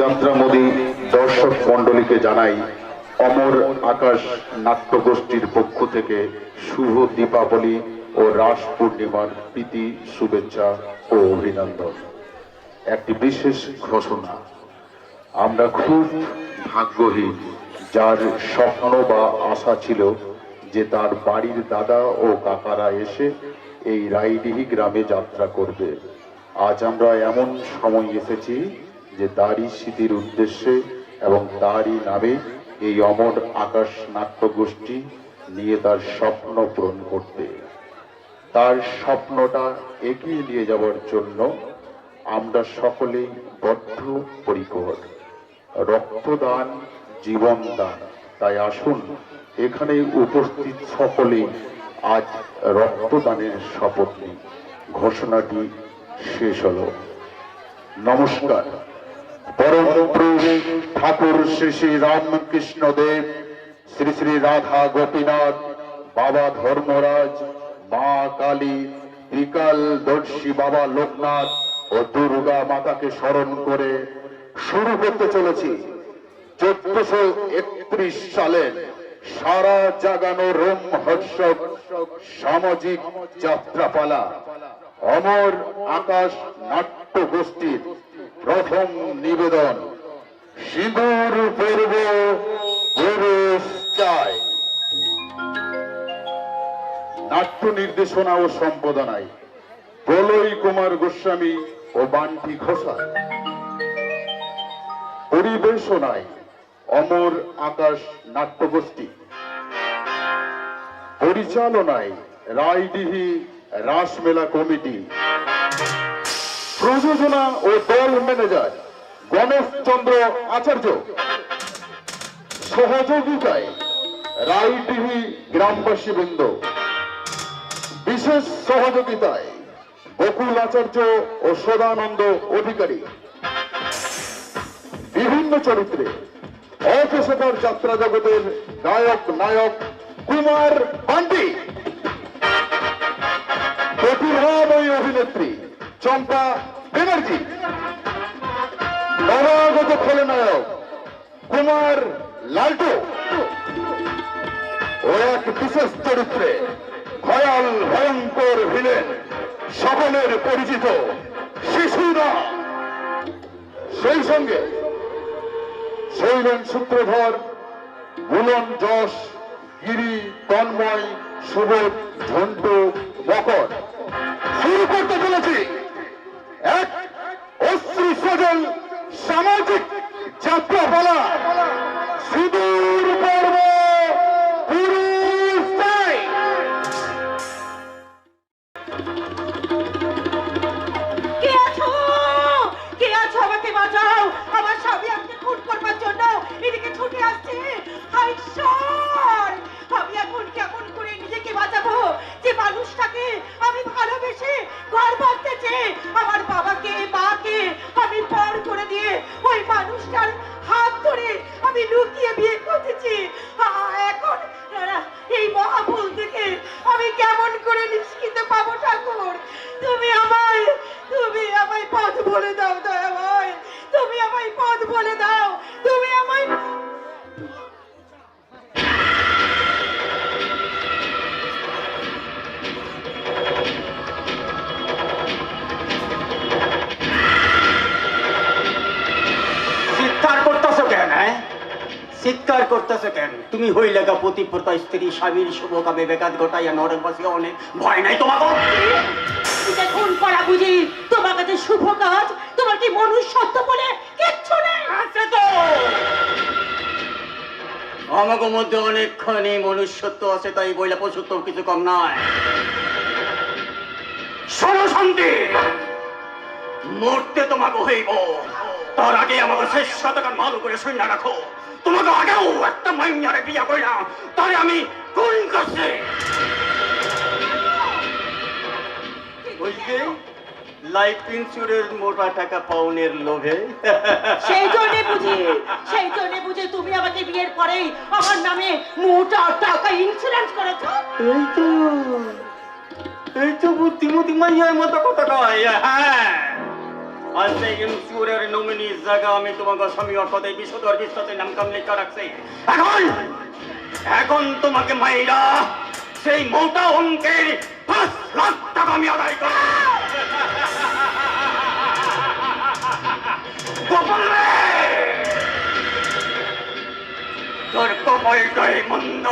যাত্রামোদী দর্শক মণ্ডলীকে জানাই অমর আকাশ নাট্যগোষ্ঠীর পক্ষ থেকে শুভ দীপাবলি ও রাস পূর্ণিমার প্রীতি শুভেচ্ছা ও অভিনন্দন। একটি বিশেষ ঘোষণা, আমরা খুব ভাগ্যহীন যার স্বপ্ন বা আশা ছিল যে তার বাড়ির দাদা ও কাকারা এসে এই রায়দিঘি গ্রামে যাত্রা করবে। আজ আমরা এমন সময় এসেছি যে তারই স্মৃতির উদ্দেশ্যে এবং তারই নামে এই অমর আকাশ নাট্যগোষ্ঠী নিয়ে তার স্বপ্ন পূরণ করতে, তার স্বপ্নটা এগিয়ে নিয়ে যাওয়ার জন্য আমরা সকলেই বদ্ধপরিকর। রক্তদান জীবন দান, তাই আসুন এখানে উপস্থিত সকলেই আজ রক্তদানের শপথ নিই। ঘোষণাটি শেষ হলো। নমস্কার। পরম পুরুষ ঠাকুর শ্রী শ্রী রামকৃষ্ণ দেব, শ্রী শ্রী রাধা গোপীনাথ, বাবা ধর্মরাজ, মা কালী, ত্রিকালদর্শী বাবা লোকনাথ ও দুর্গা মাতাকে স্মরণ করে শুরু করতে চলেছি 1431 সালের সারা জাগানো রোমহর্ষক সামাজিক যাত্রাপালা অমর আকাশ নাট্য গোষ্ঠীর প্রথম নিবেদন, সিঁদুর পূর্ব পুরুষ চাই। নাট্য নির্দেশনা ও সম্পাদনায় প্রলয় কুমার গোস্বামী ও বান্টি ঘোষাল। পরিবেশনায় অমর আকাশ নাট্যগোষ্ঠী। পরিচালনায় রায়দিঘি রাসমেলা কমিটি। প্রযোজনা ও দল ম্যানেজার গণেশ চন্দ্র আচার্য। সহযোগিতায় রায়দিঘি গ্রামবাসী বৃন্দ। বিশেষ সহযোগিতায় বকুল আচার্য ও সদানন্দ অধিকারী। বিভিন্ন চরিত্রে অপেশাদার যাত্রা জগতের গায়ক নায়ক কুমার বান্টি। প্রতিভাময়ী অভিনেত্রী চম্পা ব্যানার্জি। নবাগত খলনায়ক কুমার লালটু ও এক বিশেষ চরিত্রে ভয়াল ভয়ঙ্কর ভিলেন সকলের পরিচিত শিশুরা। সেই সঙ্গে শৈলেন সূত্রধর, বুলন যশ, গিরি, তন্ময়, সুবোধ, ঝন্টু, মকর। শুরু করতে চলেছি এক অশ্রু সজল সামাজিক যাত্রাপালা, সিঁদুর পর্ব পুরুষ চাই। কে আছো আমাকে বাঁচাও। আমার স্বামী আমাকে খুন করবার জন্য এদিকে ছুটে আসছে। হায় ঈশ্বর, আমি এখন কেমন করে নিজেকে বাঁচাবো যে মানুষটাকে আমি ভালোবেসে ঘর বাঁধতে চেয়ে আমার বাবাকে মাকে আমি পর করে দিয়ে ওই মানুষটার বলে দাও তুমি আমায় চিৎকার করতেছো কেন? হ্যাঁ, চিৎকার করতেছো কেন? তুমি হইলে গা পতিব্রতা স্ত্রী, স্বামীর শুভ কামে বেকাত ঘটাইয়া নরকবাসী অনেক ভয় নাই তোমাকে? এটা খুন করা বুঝি তোমার কাছে শুভ কাজ? তোমার কি মনুষ্যত্ব বলে কিচ্ছু নেই? আছে তো, আমাকে মধ্যে অনেকখানি মনুষ্যত্ব আছে, তাই বইলা পশুত্ব কিছু কম নয়। শোনো শান্তি, মরতে তোমাকে হইব, তার আগে আমাকে শেষ শতকান ভালো করে শূন্য রাখো। তোমাকে আগেও একটা মাইয়ারে বিয়া কইলাম, তারে আমি খুন করছি। ওই যে লাইফ ইন্স্যুরেন্স মোটা টাকা পাউনের লোভে। সেই জন্য বুঝি তুমি আমাকে বিয়ের পরেই আমার নামে মোটা টাকা ইন্স্যুরেন্স করেছো। এই তো বুদ্ধিমতী মাইয়ার মতো কথা কয়। হ্যাঁ, আজকে ইন্স্যুরের নমিনির জায়গা আমি তোমাকে স্বামী অর্থাৎ এই বিশুদ্ধর বিশ্বাসের নাম কাম লেখা রাখছি। এখন তোমাকে মাইরা সেই মোটা অঙ্কের 5 লাখ টাকা আমি আদায় করব। গোপাল রে, তোর কপালটাই মন্দ।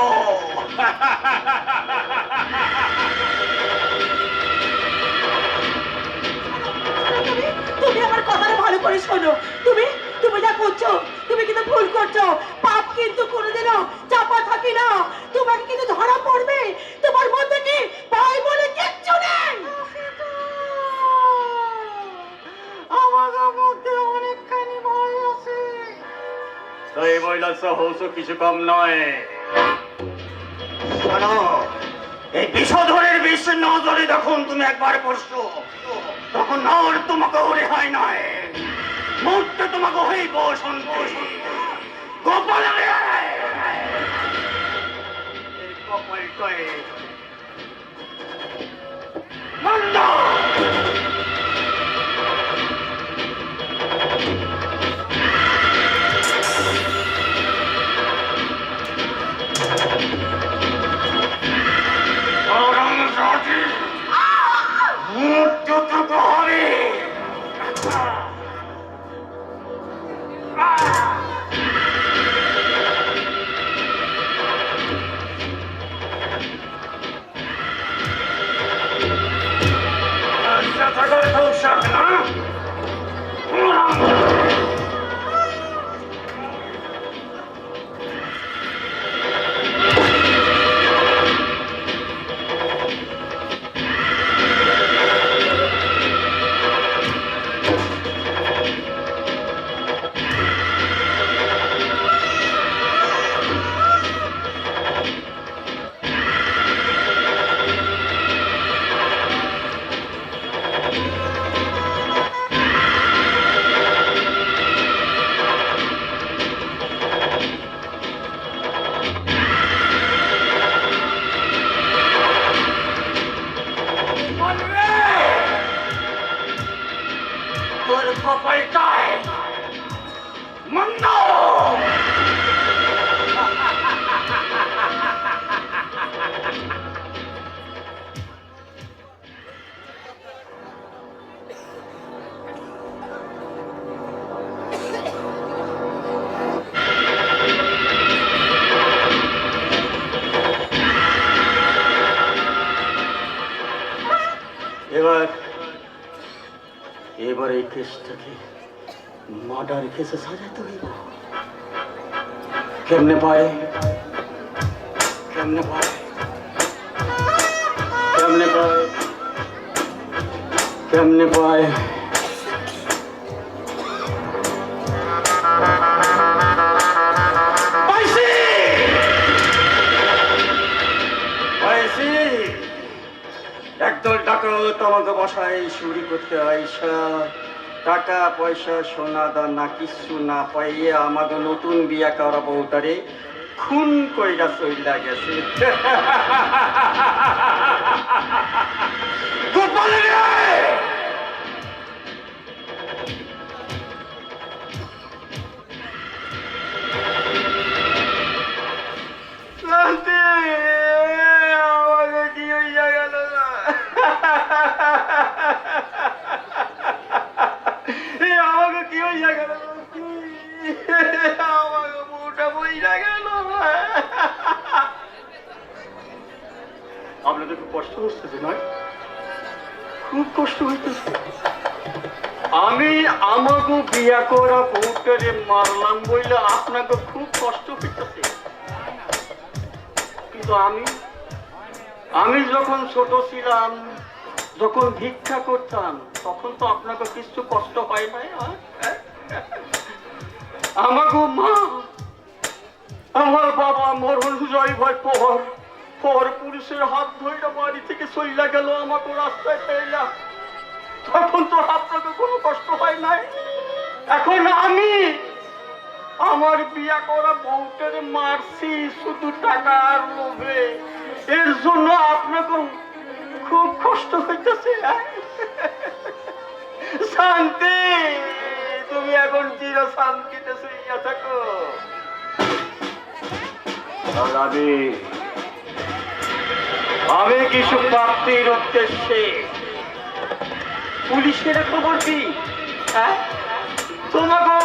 তুমি আমার কথাটা ভালো করে শোনো। তুমি তুমি যা করছো তুমি কিন্তু ভুল করছো। পাপ কিন্তু কোনোদিনও চাপা থাকে না, তোমাকে কিন্তু ধরা পড়বে। তোমার মধ্যে কি ভয় বলে কিচ্ছু নেই? আমাদের মধ্যে অনেকখানি ভয় আছে। তাই বইলা সাহস কিছু কম নয়। শোনো, এই বিষধরের বিষ নজরে যখন তুমি একবার পড়ছো, তখন আর তোমাকে রেহাই নয়, মুহূর্তে তোমাকে হইব সন্তোষ। গোপাল কপালটায় মন্দ। তোর কপালটায় মন্দ। এবার এই কেসটাকে মার্ডার কেসে সাজাতে হইব। কেমনে পায়, কেমনে পায়, কেমনে পায়, কেমনে পায়। একদল ডাকাত আমাকে বসায় চুরি করতে আইসা টাকা পয়সা সোনা দানা কিছু না পাইয়ে আমাকে নতুন বিয়া করা বউটারে খুন কইরা চইলা গেছে। গোপাল রে, আমার বউটা বইরা গেল। আপনাদের খুব কষ্ট হচ্ছে নয়? খুব কষ্ট হইতেছে। আমি আমাকে বিয়া করা বউটারে মারলাম বইলে আপনাকে খুব কষ্ট হইতেছে, কিন্তু আমি যখন ছোট ছিলাম, যখন ভিক্ষা করতাম, তখন তো আপনাকে কিছু কষ্ট হয় নাই। আমাকে মা, আমার বাবা মরণ জয় ভয় পর পুলিশের হাত ধরে বাড়ি থেকে চইলা গেল, আমাকে রাস্তায় পেলাম, তখন তো আপনাকে কোনো কষ্ট হয় নাই। এখন আমি আমার বিয়া করা বউটার মারছি শুধু টাকার লোভে, এর জন্য আপনাকে খুব কষ্ট হইতেছে। শান্তি, তুমি এখন চির শান্তিতে শুইয়া থাকো। আর আমি কিছু প্রাপ্তির উদ্দেশ্যে পুলিশের খবর কি, হ্যাঁ? তোমাকে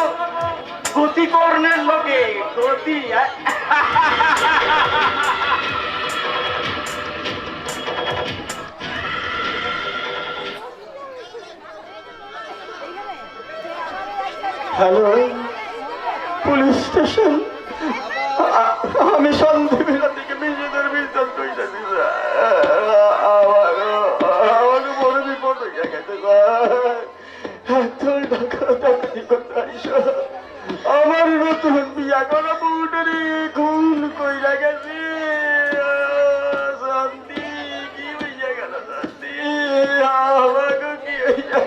গতিকর্ণের লোকে গতি, হ্যালো পুলিশ স্টেশন, আমি সন্ধ্যেবেলা থেকে নিজেদের বিশ্বাস করেছি, আমাকে বড় বিপদ হয়ে গেছে। আমার নতুন বিয়া করা বউটারে খুন কইরা গেছে। শান্তি, কি হইয়া গেল শান্তি, আমাকে কি হইয়া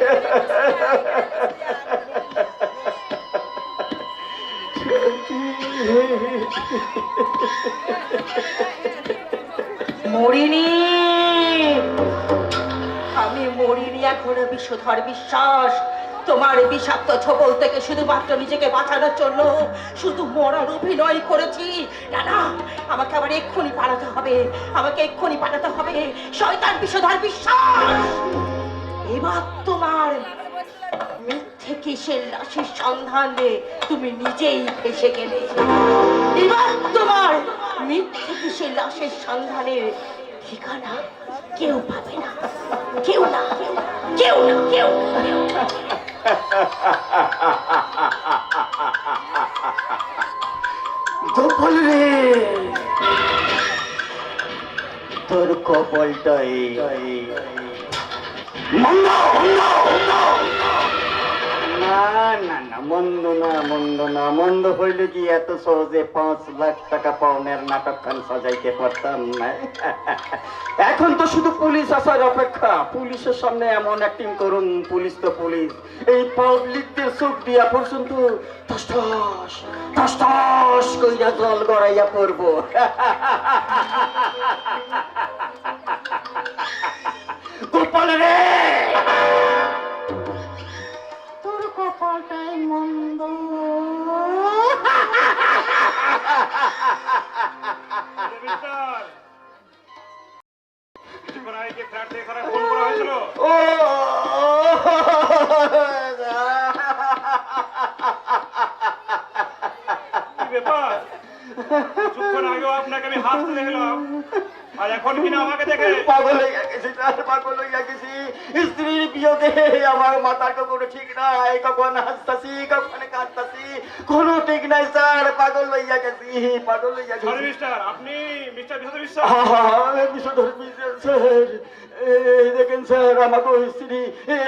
মরিনি, আমি মরিনি এখনো বিষধর বিশ্বাস। তোমার বিষাক্ত ছোবল থেকে শুধুমাত্র নিজেকে বাঁচানোর জন্য শুধু মরার অভিনয় করেছি। না না, আমাকে আবার এক্ষুনি পালাতে হবে, আমাকে এক্ষুনি পালাতে হবে। শয়তান বিষধর বিশ্বাস, এবার তোমার মিথ্যে কিসের লাশের সন্ধানে তুমি নিজেই ফেসে গেলে। এবার তোমার মিথ্যে কিসের লাশের সন্ধানের ঠিকানা কেউ পাবে না, কেউ না, কেউ না, কেউ না। গোপাল রে, তোর কপালটাই মন্দ। না না না, মন্দ না, মন্দ না। মন্দ হইলে কি এত সহজে 5 লাখ টাকা পাওনের নাটক খান সাজাইতে পারতাম না? এখন তো শুধু পুলিশ আসার অপেক্ষা। পুলিশের সামনে এমন অ্যাক্টিং করুন, পুলিশ তো পুলিশ, এই পাবলিকদের চোখ দিয়া পর্যন্ত টস টস টস টস কইরা জল গড়াইয়া পড়বো। গোপাল রে, তোর কপালটাই মন্দ। ও ব্যাপার, কিছুক্ষণ আগেও আপনাকে আমি হাসতে দেখলাম, আর এখন কিনা আমাকে দেখে পাগল হইয়া গেছি স্যার, পাগল হইয়া গেছি। স্ত্রীর বিয়োগে আমার মাথার কোনো ঠিক নাই, কখন হাসতাছি কখন কাঁদতাছি, কোনো ঠিক নাই স্যার। পাগল হইয়া গেছি, পাগল হইয়া গেছি। মিস্টার, আপনি মিস্টার বিষধর বিশ্বাস? বিষধর বিশ্বাস স্যার। এই দেখেন স্যার, আমাকে স্ত্রী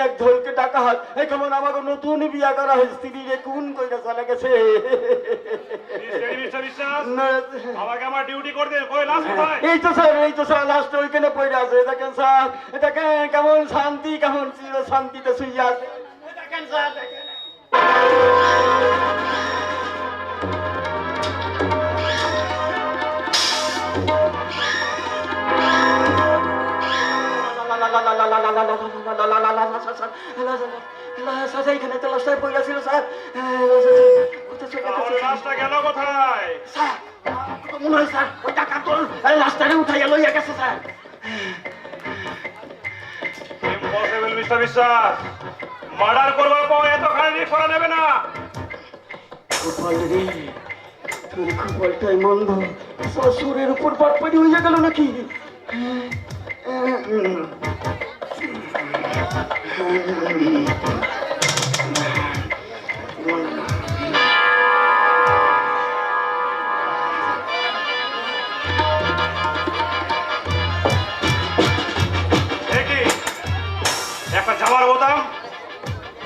এক ধরকে ডাকাত, কেমন আমাকে নতুন বিয়া করা স্ত্রী রে খুন কইরা চলে গেছে। মিস্টার বিশ্বাস, আমাকে আমার ডিউটি করতে কই লাশ কোথায়? এই তো স্যার, এই তো স্যার, লাস্ট ওইখানে পড়ে আছে। দেখেন স্যার, দেখেন কেমন শান্তি, কেমন চির শান্তিতে শুইয়া আছে। দেখেন স্যার, দেখেন। এইখানে তো লাশটাই পড়ে ছিল স্যার। লাশটা গেল কোথায়? স্যার মনে হয় স্যার ওই টাকা তো লাশটারে উঠাইয়া লইয়া গেছে স্যার। ইম্পসিবল মিস্টার বিশ্বাস, মার্ডার করবার পর এত খারাপ করা নেবে না। কপাল রে, তোর কপালটাই মন্দ। শ্বশুরের উপর পাটপাটি হয়ে গেল নাকি? এ কি? একটা জামার বোতাম,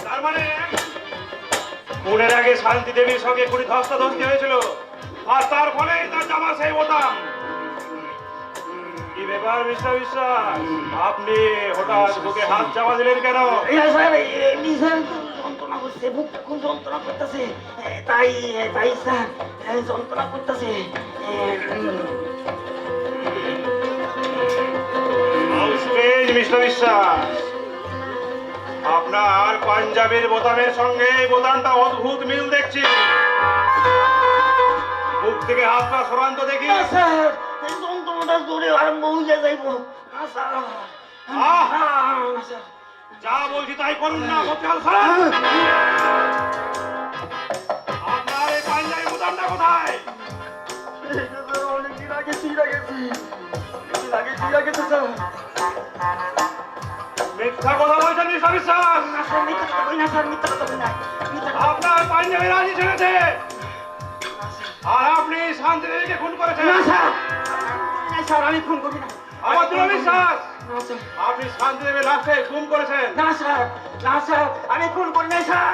তার মানে খুনের আগে শান্তি দেবীর সঙ্গে খুনি ধস্তাধস্তি হয়েছিল, আর তার ফলে তার জামা সেই বোতাম। কি ব্যাপার মিস্টার বিশ্বাস, আপনি হঠাৎ বুকে হাত চাপা দিলেন কেন? স্যার, এমনি স্যার যন্ত্রণা করছে, বুকটা খুব যন্ত্রণা করতেছে, তাই তাই স্যার যন্ত্রণা করতেছে। মিস্টার বিশ্বাস, আপনার পাঞ্জাবির বোতামের সঙ্গে এই বোতামটা অদ্ভুত মিল দেখছি। বুক থেকে হাতটা সরান তো দেখি। স্যার, এই যন্ত্রণাটা জোরে আরম্ভ হয়ে যাইব। স্যার, স্যার, যা বলছি তাই করুন না, বোতাম সরান। আপনার এই পাঞ্জাবি বোতামটা কোথায়? অনেকদিন আগে চিরা গেছি, চিরা গেছে স্যার। মিথ্যা কথা বলছেন মিস্টার বিশ্বাস। স্যার, মিথ্যা কথা বলি না স্যার, মিথ্যা কথা বলি না। আপনার পাঞ্জাবি রাজি ছেড়েছে, আর আপনি শান্তি দেবীকে খুন করেছেন। না স্যার, স্যার আমি খুন করি না। আমার দৃঢ় বিশ্বাস না স্যার, আপনি শান্তি দেবীর লাশকে খুন করেছেন। না স্যার, না স্যার আমি খুন করি নাই স্যার।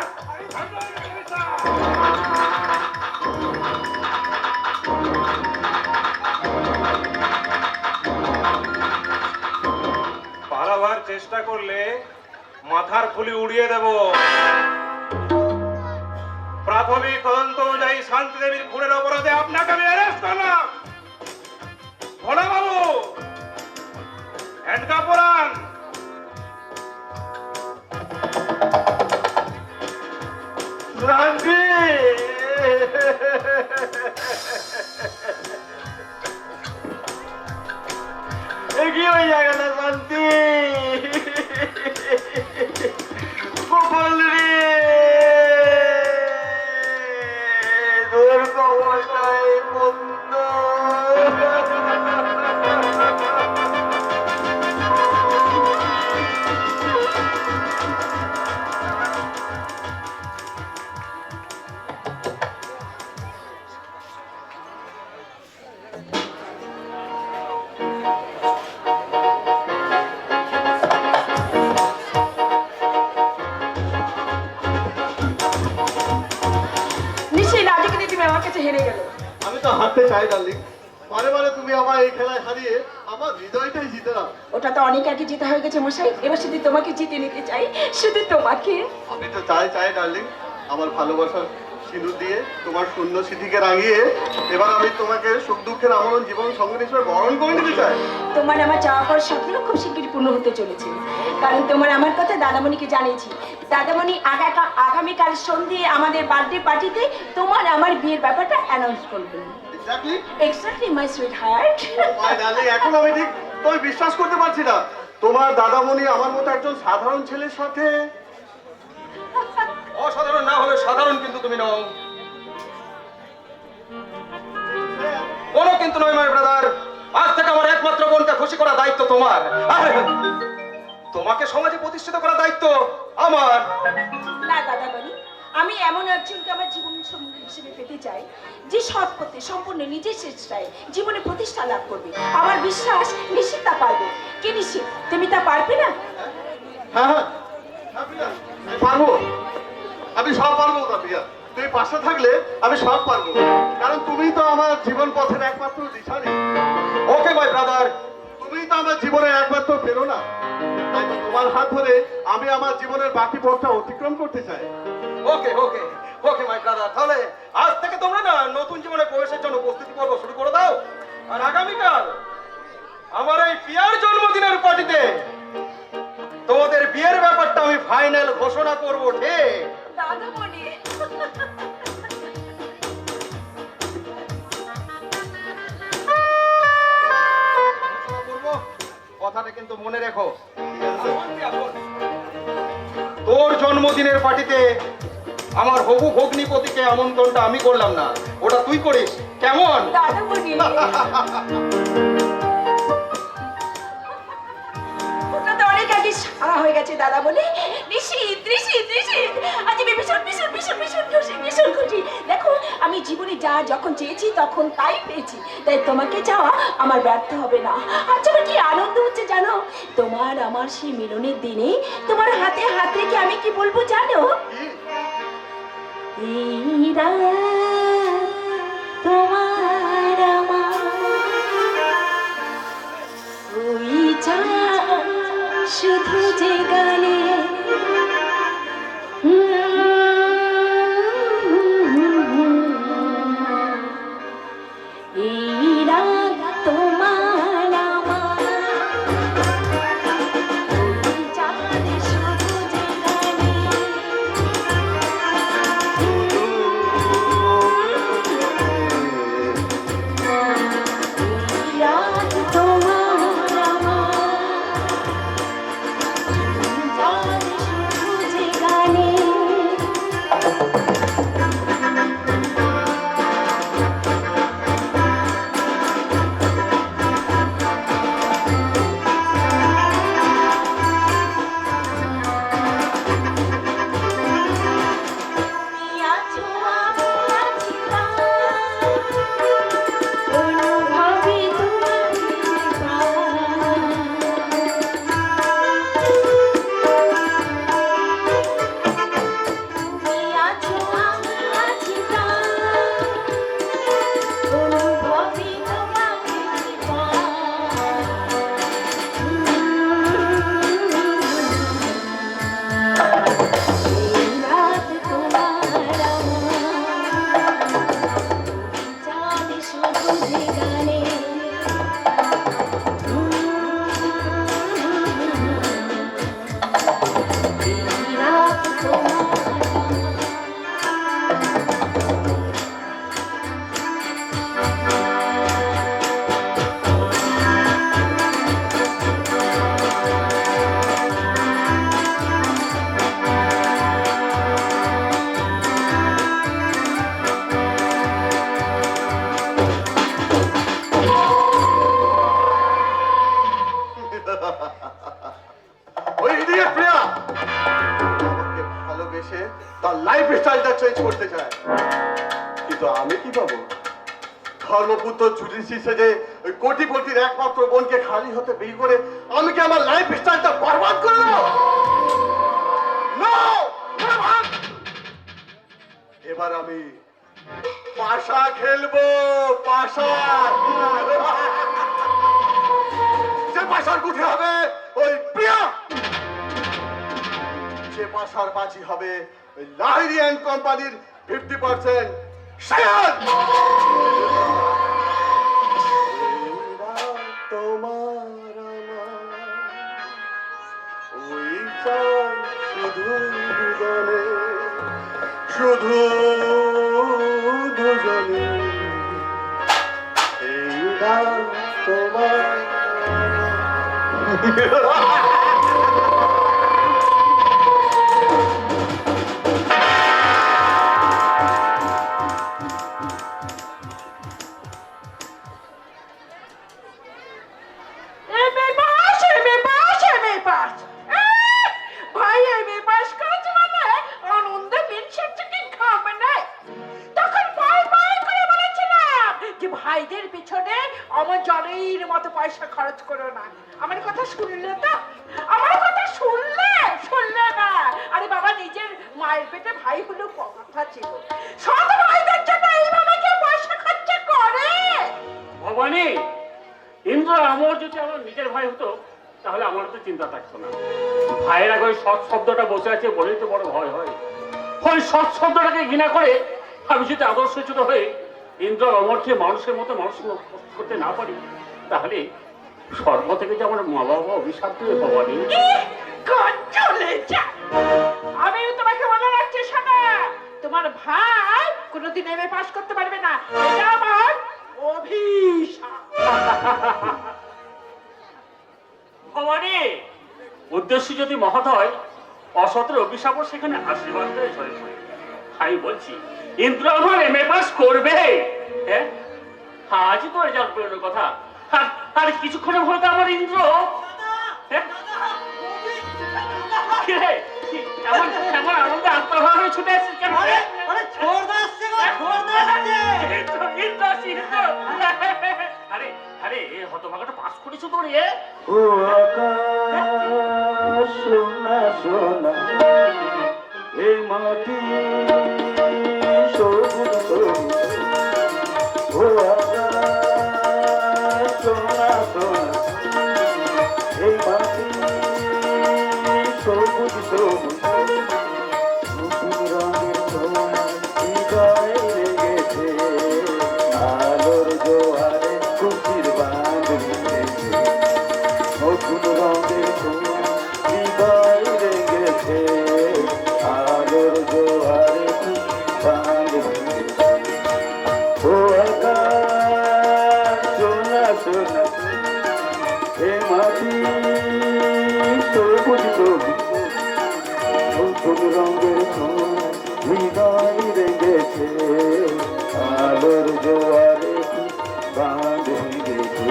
পালাবার চেষ্টা করলে মাথার খুলি উড়িয়ে দেব। প্রাথমিক তদন্ত অনুযায়ী শান্তি দেবীর খুনের অপরাধে আপনাকে আমি অ্যারেস্ট করলাম। ভোলা বাবু, হ্যান্ডকাপ পরান। শান্তি, কি হয়ে গেল শান্তি? গোপাল রে, তোর কপালটাই মন্দ। নিশ্চয়ই রাজুকে দিয়ে তুমি আমার কাছে হেরে গেলে। আমি তো হারতে চাই ডার্লিং, বারে বারে তুমি আমার এই খেলায় হারিয়ে আমার হৃদয়টাই জিতে নাও। ওটা তো অনেক আগে জিতে হয়ে গেছে মশাই, এবার শুধু তোমাকে জিতে নিতে চাই, শুধু তোমাকে। আমি তো চাই ডার্লিং, আমার ভালোবাসার সিঁদুর দিয়ে তোমার শূন্য স্মৃতিকে রাঙিয়ে এবার আমি তোমাকে সুখ দুঃখের আমরণ জীবন সঙ্গী হিসেবে বরণ করে নিতে চাই। তোমার আমার চাওয়া পাওয়ার স্বপ্ন খুব শীঘ্রই পূর্ণ হতে চলেছে, কারণ তোমার আমার কথা দাদামণিকে জানিয়েছি। দাদামণি আগামীকাল সন্ধ্যে আমাদের বার্থডে পার্টিতে তোমার আমার বিয়ের ব্যাপারটা অ্যানাউন্স করবেন। Exactly, exactly my sweet heart. My darling, এখন আমি ঠিক তুমি বিশ্বাস করতে পারছি না তোমার দাদামণি আমার মতো একজন সাধারণ ছেলের সাথে। অসাধারণ না হলে সাধারণ কিন্তু তুমি নও। কোনো কিন্তু নয় মাই ব্রাদার, আজ থেকে আমার একমাত্র বোনকে খুশি করার দায়িত্ব তোমার, আর তোমাকে সমাজে প্রতিষ্ঠিত করার দায়িত্ব আমার। না দাদামণি, আমি এমন একজনকে আমার জীবন সঙ্গী হিসেবে পেতে চাই যে সৎ পথে সম্পূর্ণ নিজের চেষ্টায় জীবনে প্রতিষ্ঠা লাভ করবে। আমার বিশ্বাস নিশ্চিত তা পারবে। কি নিশ্চিত তুমি তা পারবে না? হ্যাঁ হ্যাঁ, পারবো, আমি সব পারবো তাপিয়া। তুমি পাশে থাকলে আমি সব পারবো, কারণ তুমি তো আমার জীবন পথের একমাত্র দিশারি। ওকে মাই ব্রাদার, তুমি তো আমার জীবনের একমাত্র প্রেরণা, তাই তো তোমার হাত ধরে আমি আমার জীবনের বাকি পথটা অতিক্রম করতে চাই। ওকে ওকে ওকে মাই ব্রাদার, তাহলে আজ থেকে তোমরা না নতুন জীবনে প্রবেশের জন্য প্রস্তুতি পর্ব শুরু করে দাও। আর আগামীকাল আমার এই পিয়ার জন্মদিনের পার্টিতে তোমাদের বিয়ের ব্যাপারটা আমি ফাইনাল ঘোষণা করবো। ঠিক দাদামণি, কথাটা কিন্তু মনে রেখো। তোর জন্মদিনের পার্টিতে আমার হবু ভগ্নিপতিকে আমন্ত্রণটা আমি করলাম না, ওটা তুই করিস, কেমন? দাদামণি ওটা তো অনেক আগে সারা হয়ে গেছে দাদামণি। নিশীথ নিশীথ নিশীথ আজ আমি ভীষণ ভীষণ ভীষণ ভীষণ খুশি ভীষণ খুশি। দেখো আমি জীবনে যা যখন চেয়েছি তখন তাই পেয়েছি, তাই তোমাকে চাওয়া আমার ব্যর্থ হবে না। আজ আমার কি আনন্দ হচ্ছে জানো, তোমার আমার সেই মিলনের দিনে তোমার হাতে হাত রেখে আমি কি বলবো জানো, এই রাত তোমার আমার ওই চাঁদ শুধু যে গানে এই রাত তোমার আমার ওই চাঁদ শুধু যে গানে রাত তোমার আমার চাঁদ শুধু যে গানে। তুমি আছো আমি আছি অনুভবে তোমাকে পাই। তুমি আছো আমি আছি অনুভবে তোমাকে পাই। রাত তোমার আমার চাঁদ শুধু যে গানে রাত তোমার ওই ইডিয়েট প্রিয়া আমাকে ভালোবেসে তার লাইফ স্টাইলটা চেঞ্জ করতে চায়, কিন্তু আমি কি পাবো? ধর্মপুত্র জুডিসি সেজে ওই কোটিপতির একমাত্র বোনকে খালি হতে বিয়ে করে আমি কি আমার লাইফ স্টাইলটা বরবাদ করে দেবো? No! বরবাদ! এবার আমি পাশা খেলবো, পাশা। যে পাশার গুঠি হবে ওই প্রিয়া, যে পাশার বাজি হবে ওই লাহিড়ী অ্যান্ড কোম্পানির 50% শেয়ার। তোমার আমার ওই চাঁদ শুধু দুজনে, শুধু দুজনে, এই রাত তোমার ভাই এমএ পাস করেছে মানে আনন্দে মেনশন থেকে খাবে না। তখন ভয় ভয় করে বলেছিলাম যে ভাইদের পিছনে আমার জলের মতো পয়সা খরচ করো না। আমার কথা শুনলে তো? আমার কথা শুনলে শুনলে না? আরে বাবা নিজের মায়ের পেটে ভাই হলো কথা ছিল, সব ভাইদের জন্য এইভাবে কেউ পয়সা খরচা করে? ভবানী, ইন্দ্র আমার যদি আমার নিজের ভাই হতো তাহলে আমার তো চিন্তা থাকতো না। ভাইয়ের আগে ওই সৎ শব্দটা বসে আছে বলেই তো বড় ভয় হয়। ওই সৎ শব্দটাকে ঘৃণা করে আমি যদি আদর্শচ্যুত হয়ে ইন্দ্র অমরকে মানুষের মতো মানুষ করতে না পারি, তাহলে স্বর্গ থেকে যে আমার মা বাবা অভিশাপ দেবে। ভবানী চলে যা, আমি তোমাকে মনে রাখছি শোনা, তোমার ভাই কোনোদিন এমএ পাস করতে পারবে না, এটা আমার অভিশাপ। ভবানী, উদ্দেশ্য যদি মহৎ হয়, অসতের অভিশাপও সেখানে আশীর্বাদ হয়ে ঝরে পড়ে। আমি বলছি ইন্দ্র এখন এমএ পাস করবে। হ্যাঁ, আজই তো রেজাল্ট বেরোনোর কথা, আর কিছুক্ষণের মধ্যে আমার ইন্দ্র। হ্যাঁ, কি রে? এমন আনন্দে আত্মহারা হয়ে ছুটে আসছিস কেন? আরে আরে হতভাগাটা পাস করেছো তো রে। ও আকাশ সোনা সোনা, এই মাটি সবুজ সবুজ। ও আকাশ সোনা সোনা, এই মাটি সবুজ সবুজ। নতুন রঙের সোনা হৃদয়ে লেগেছে, আলোর জোয়ারে খুশির বাঁধ ভিজেছে। নতুন রঙের সোনা হৃদয়ে লেগেছে, আলোর জোয়ারে খুশির বাঁধ ভিজেছে। ও আকাশ সোনা সোনা, এ মাটি সবুজ সবুজ। নতুন রঙের সোনা হৃদয় রেগেছে, আলোর জোয়ারে বাঁধ ভিজেছে।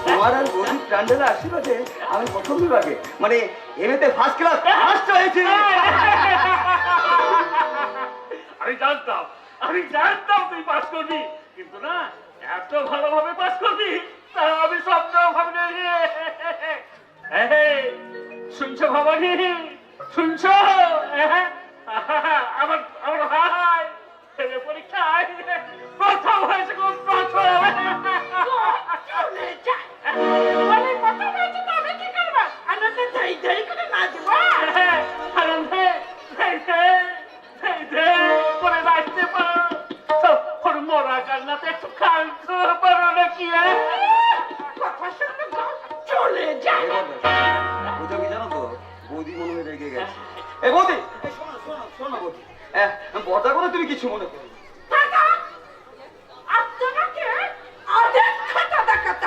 তোমার আর গরিব প্রান্ডেলা আশীর্বাদে আমি প্রথম বিভাগে মানে এমএতে ফার্স্ট ক্লাস ফার্স্ট হয়েছি। আমি জানতাম তুই পাস করবি, কিন্তু না এত ভালোভাবে পাস করবি তা আমি স্বপ্নেও ভাবিনি। শুনছো ভবানী, শুনছো? আমার ভাই ছেলে পরীক্ষায় প্রথম হয়েছে, কোন প্রথম। মরা কান্নাতে একটু কাঁদতে পারো নাকি? চলে যায়। বুঝাবি জানো তো, বৌদি মনে হয় রেগে গেছে। এ বৌদি, শোনো শোনো শোনো বৌদি, বর্দা করে তুমি কিছু মনে করো। আপনাকে অনেক খাতা দেখাতে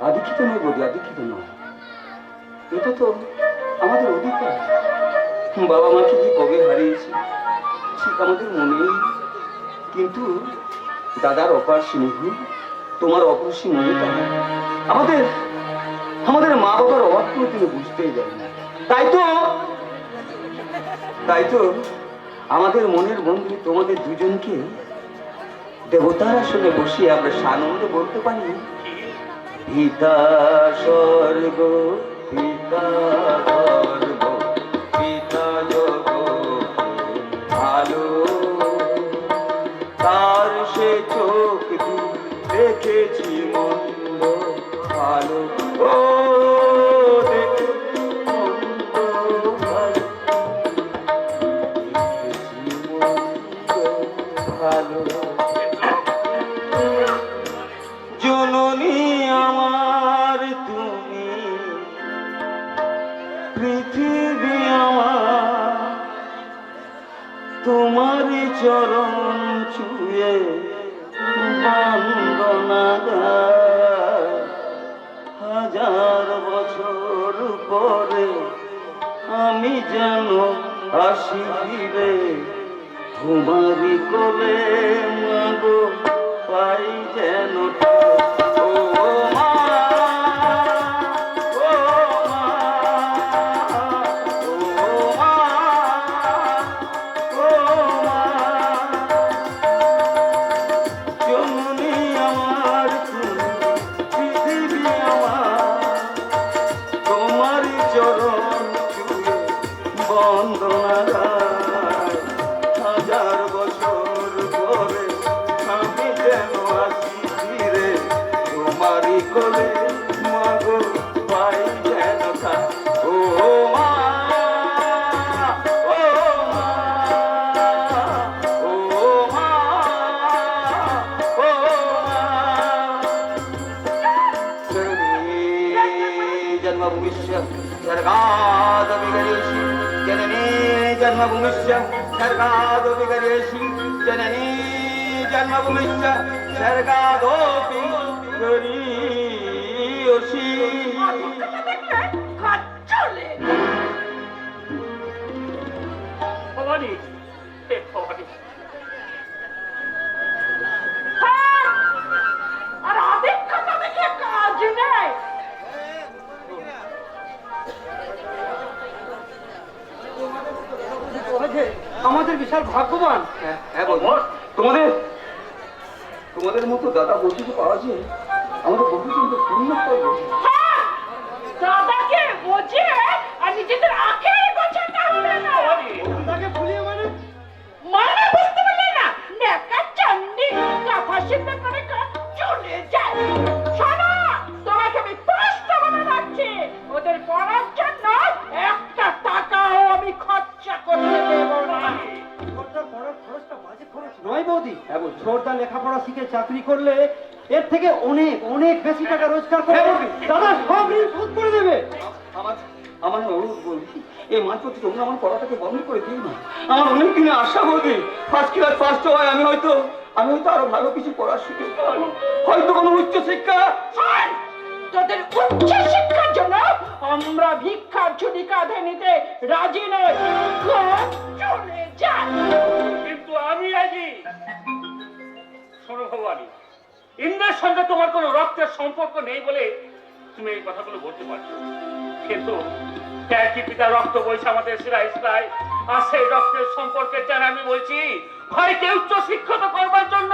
আদিক্ষিত নয় বৌদি, আদিক্ষিত নয়, এটা তো আমাদের অধিকার। বাবা মাকে যে কবে হারিয়েছি ঠিক আমাদের মনেই, কিন্তু দাদার অপার স্নেহ, তোমার অপরসী মনেটা আমাদের আমাদের মা বাবার অভাব করে তুমি বুঝতেই যাবে না। তাই তো আমাদের মনের বন্ধু তোমাদের দুজনকে দেবতার আসনে বসিয়ে আমরা সানন্দে বলতে পারি, পিতা স্বর্গ পিতা ধর্ম পিতা জগৎ আলো, তার সে চোখ দেখেছি মন্দ ভালো। ও দেখেছি মন্দ ভালো, দেখেছি মন্দ ভালো। জননী আমার তুমি, পৃথিবী আমার, তোমার চরণ ছুঁয়ে বন্দনা গায়। হাজার বছর পরে আমি যেন আসি ফিরে, তোমারই কোলে মাগো পাই যেন। ও মা, ও মা, ও মা, ও মা, জননী আমার তুমি, পৃথিবী আমার, তোমার চরণ ছুঁয়ে বন্দনা গায়। হাজার বছর পরে আমি যেন আসি ফিরে, তোমারই কোলে মাগো পাই যেন থাক। ও মা, ও মা, ও মা, ও মা। জন্মভূমিষ্য স্বর্গাদপি গরীয়সি জননী জন্মভূমিষ্য স্বর্গাদপি গরীয়সি জননী জন্মভূমিষ্য স্বর্গাদপি গরীয়সি। হাত চলে ভবানী, হে ভবানী, আর অভিজ্ঞতা দেখে কাজ নেই। আমাদের বিশাল ভাগ্যবান। হ্যাঁ বলো, তোমাদের তোমাদের মতো দাদা বৌদিকে পাওয়া যায় আমাদের বহু সুন্দর পূর্ণ করবো। হ্যাঁ, দাদাকে বোঝে আর নিজেদের আখের গোছাতে হবে না। তাকে ভুলিয়ে মানে মানে বুঝতে পারলে না? নেকা চন্ডি কাফা সিদ্ধ করে কাজ চলে যায়। শোনো, তোমাকে আমি স্পষ্ট বলে রাখছি, ওদের পড়ার জন্য একটা টাকাও আমি খরচা করতে দেবো না। পড়ার খরচটা বাজে খরচ নয় বৌদি। হ্যাঁ বৌদি, ছোটদা লেখাপড়া শিখে চাকরি করলে এর থেকে অনেক অনেক বেশি টাকা রোজগার করে দাদা সব ঋণ শোধ করে দেবে। আমার আমার অনুরোধ বৌদি, এই মাঝপথে তোমরা আমার পড়াটাকে বন্ধ করে দিও না। আমার অনেক দিনে আশা বৌদি, ফার্স্ট ক্লাস ফার্স্ট হয় আমি হয়তো আরো ভালো কিছু পড়ার সুযোগ পাবো, হয়তো কোনো উচ্চ শিক্ষা। শোন, তোদের উচ্চ শিক্ষার জন্য আমরা ভিক্ষার ঝুড়ি কাঁধে নিতে রাজি নই। কাজ চলে যায়। কিন্তু আমি রাজি। শোনো ভবানী, ইন্দ্রের সঙ্গে তোমার কোনো রক্তের সম্পর্ক নেই বলে তুমি এই কথাগুলো বলতে পারছো, কিন্তু একই পিতার রক্ত বইছে আমাদের শিরায় শিরায়, আর সেই রক্তের সম্পর্কে জানা আমি বলছি ভাইকে উচ্চ শিক্ষিত করবার জন্য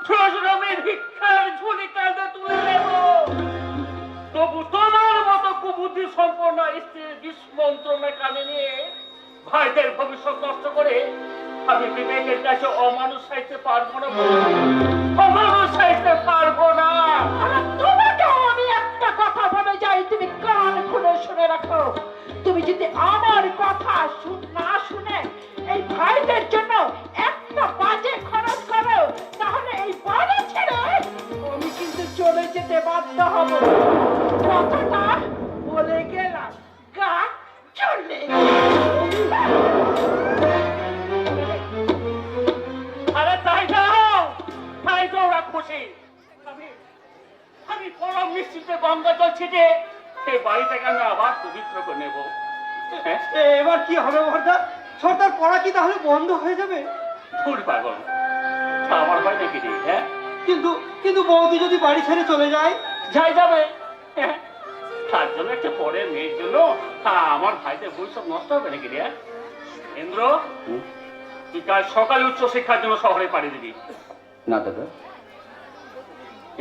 শ্রমের ভিক্ষার ঝুলি কাঁধে তুলে নেব। তবু তোমার মতো কুবুদ্ধি সম্পন্ন স্ত্রীর বিস্মন্ত্রণে কানে নিয়ে ভাইদের ভবিষ্যৎ নষ্ট করে আমি বিবেকের কাছে অমানুষ চাইতে পারবো না, অমানুষ চাইতে পারবো না। আর তোমাকেও আমি একটা কথা বলে যাই, তুমি কান খুলে শুনে রাখো। তুমি যদি আমার কথা না শুনে এই ভাইদের জন্য একটা বাজে খরচ করো, তাহলে এই বাড়ি ছেড়ে আমি কিন্তু চলে যেতে বাধ্য হব। কথাটা বলে গেলাম, গা চলে আরে তাই দাও, তাই তো ওরা খুশি। আমি পরম নিশ্চিতে গঙ্গা জল ছিটে সেই বাড়িটাকে আমি আবার পবিত্র করে নেবো। হ্যাঁ, এবার কি হবে বর্দা? সর্দার পড়া কি তাহলে বন্ধ হয়ে যাবে? ভুল পাগল, তা আমার হয় নাকি রে? হ্যাঁ, কিন্তু কিন্তু বৌদি যদি বাড়ি ছেড়ে চলে যায়? যাই যাবে। হ্যাঁ, তার জন্য একটা পরের মেয়ের জন্য আমার ভাইদের ভবিষ্যৎ নষ্ট হবে নাকি রে? ইন্দ্র, তুই কাল সকালে উচ্চ শিক্ষার জন্য শহরে পাড়ি দিবি। না দাদা,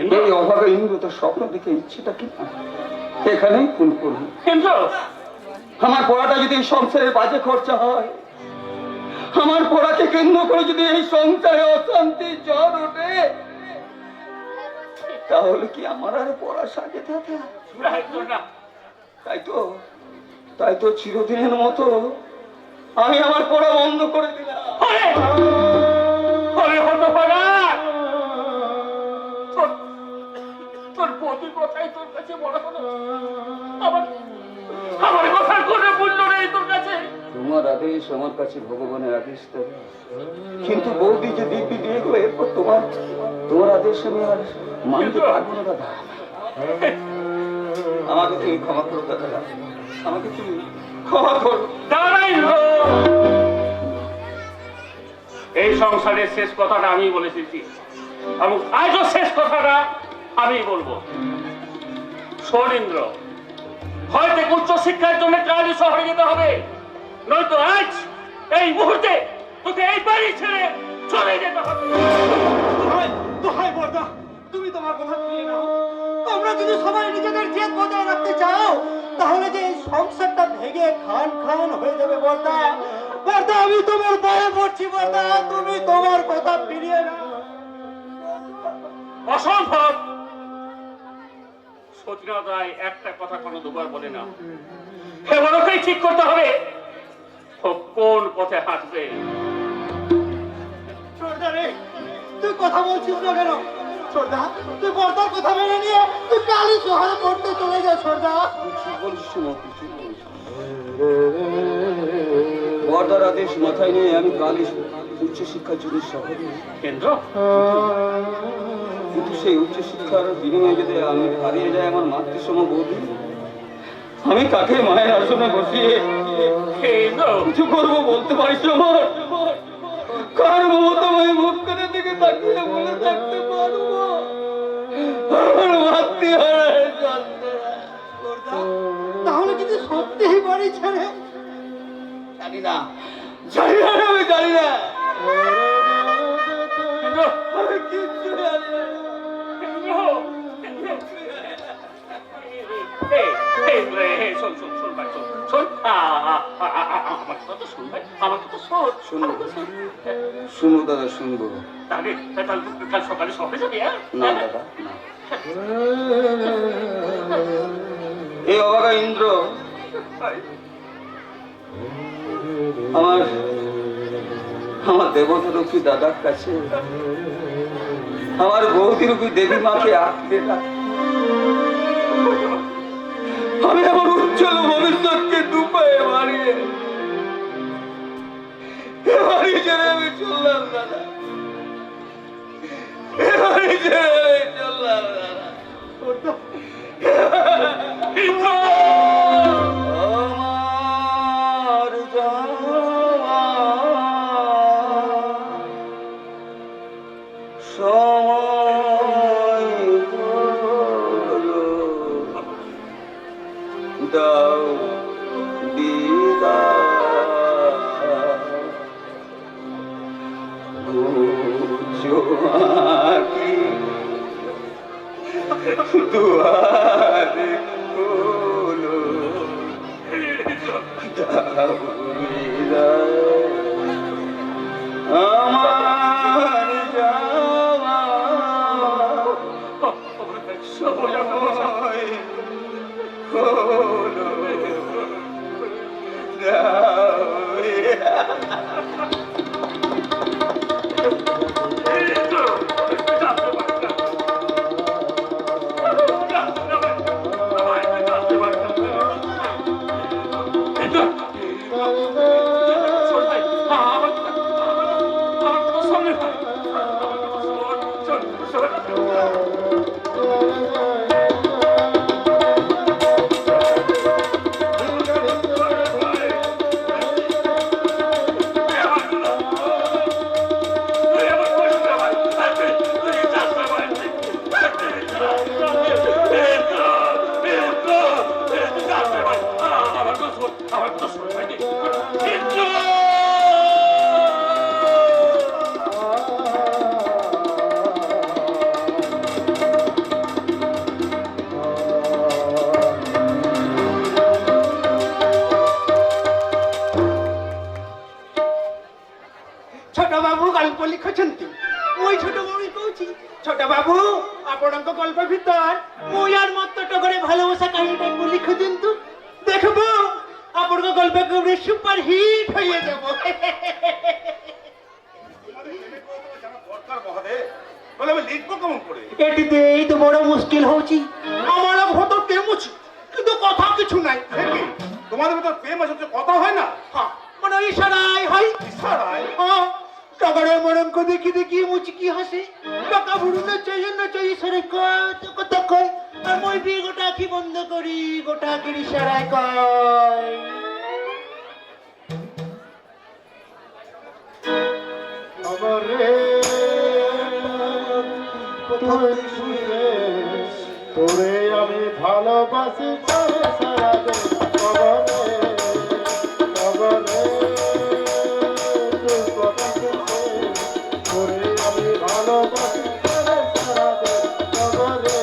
ইন্দ্র, এই অভাবে ইন্দ্র তার স্বপ্ন দেখে ইচ্ছেটা কি এখানেই পূর্ণ করবো। ইন্দ্র, আমার পড়াটা যদি এই সংসারের বাজে খরচা হয়, আমার পড়াকে কেন্দ্র করে যদি এই সংসারে অশান্তি জ্বর ওঠে, তাহলে কি আমার আর পড়া সাথে থাকে? না, তাই তো চিরদিনের মতো আমি আমার পড়া বন্ধ করে দিলাম। তোর প্রতি কথাই তোর কাছে বলা হলো, আমার কথার কোনো মূল্য নেই তোর কাছে। তোমার আদেশ আমার কাছে ভগবানের আদেশ তবে, কিন্তু বৌদি যে দিব্যি দিয়ে গেলো, এরপর তোমার আদেশ আমি আর মানতে পারবো না দাদা। আমাকে তুমি ক্ষমা করো দাদা, আমাকে তুমি ক্ষমা করো। দাঁড়াই, এই সংসারের শেষ কথাটা আমি বলেছি এবং আজও শেষ কথাটা আমি বলবো। শোন ইন্দ্র, হয়তো উচ্চ শিক্ষার জন্য কালই শহরে যেতে হবে, নয়তো আজ এই মুহূর্তে তোকে এই বাড়ি ছেড়ে চলে যেতে হবে। দোহাই বর্দা, তুমি তোমার কথা ফিরিয়ে নাও। তোমরা যদি সবাই নিজেদের জেদ বজায় রাখতে চাও, তাহলে যে এই সংসারটা ভেঙে খান খান হয়ে যাবে বর্দা। বর্দা, আমি তোমার পায়ে পড়ছি বর্দা, তুমি তোমার কথা ফিরিয়ে নাও। অসম্ভব। সতীনাথ রায় একটা কথা কোনো দুবার বলে না, এবারকেই ঠিক করতে হবে ও কোন পথে হাঁটবে। ছোটদা রে, তুই কথা বলছিস না কেন? ছোটদা, তুই বর্দার কথা মেনে নিয়ে তুই কালই শহরে পড়তে চলে যা। ছোটদা, সমকিছু বর্দার আদেশ মাথায় নিয়ে আমি কালই উচ্চশিক্ষার জন্য শহরে কেন্দ্র কিন্তু সেই উচ্চশিক্ষার বিনিময়ে যদি আমি হারিয়ে যাই আমার মাতৃসম বৌদি, আমি কাকে মায়ের আসনে বসিয়ে কেন্দ্র কিছু করবো বলতে পারিস আমার? কার মমতাময় মুখখানের দিকে তাকিয়ে বলে থাকতে পারবো আমার মাতৃহারার যন্ত্রণা? তাহলে যদি সত্যিই বাড়ি ছেড়ে জানি না, জানি না, আমি জানি না, কেন্দ্র আমি কিচ্ছু জানি না। শুনবো দাদা, শুনবো। কাল সকালে শহরে যাবি? না দাদা, না। এই অবাগা ইন্দ্র আমার দেবতা রূপী দাদার কাছে আমার বৌদি রূপী দেবী মাকে আঁকড়ে রাখে। আমি আমার উজ্জ্বল ভবিষ্যৎকে দুপায়ে মারিয়ে বাড়ি ছেড়ে আমি চললাম দাদা, বাড়ি ছেড়ে আমি চললাম দাদা। আমার যাওয়া সময় হলো, দাও বিদায়, বুঝো আঁকি দুয়ারে খোলো, দাও বিদায়, আমার যাওয়া সময় হলো, দাও ছোট বাবু গল্প লিখুଛନ୍ତି। মুই ছোট বাবু কହୁছি, ছোট বাবু আপনার গল্প ভিতর মুই আর মত টগরে ভালোবাসা কাহিনীটা লিখে দিন্তু, দেখবো আপনার গল্প কেবল সুপার হিট হয়ে যাব। এটিতে এই তো বড় মুশকিল হচ্ছে। আমার ভেতর প্রেম আছে কিন্তু কথা কিছু নাই। তোমাদের ভিতর প্রেম আছে, কথা হয় না? হ্যাঁ, মানে ইশারায় হয়। ইশারায়? হ্যাঁ, টগরের মরমকে দেখি দেখি মুচকি হাসে, টাকা ভুরুলে চাই ইশারায় কথা কয়, আর মই বি গোটা আখি বন্ধ করি গোটা আখির ইশারায় কয়। তোরে আমি ভালোবাসি সারা দিন, কবরে তোরে আমি ভালোবাসি সারা দিন, কবরে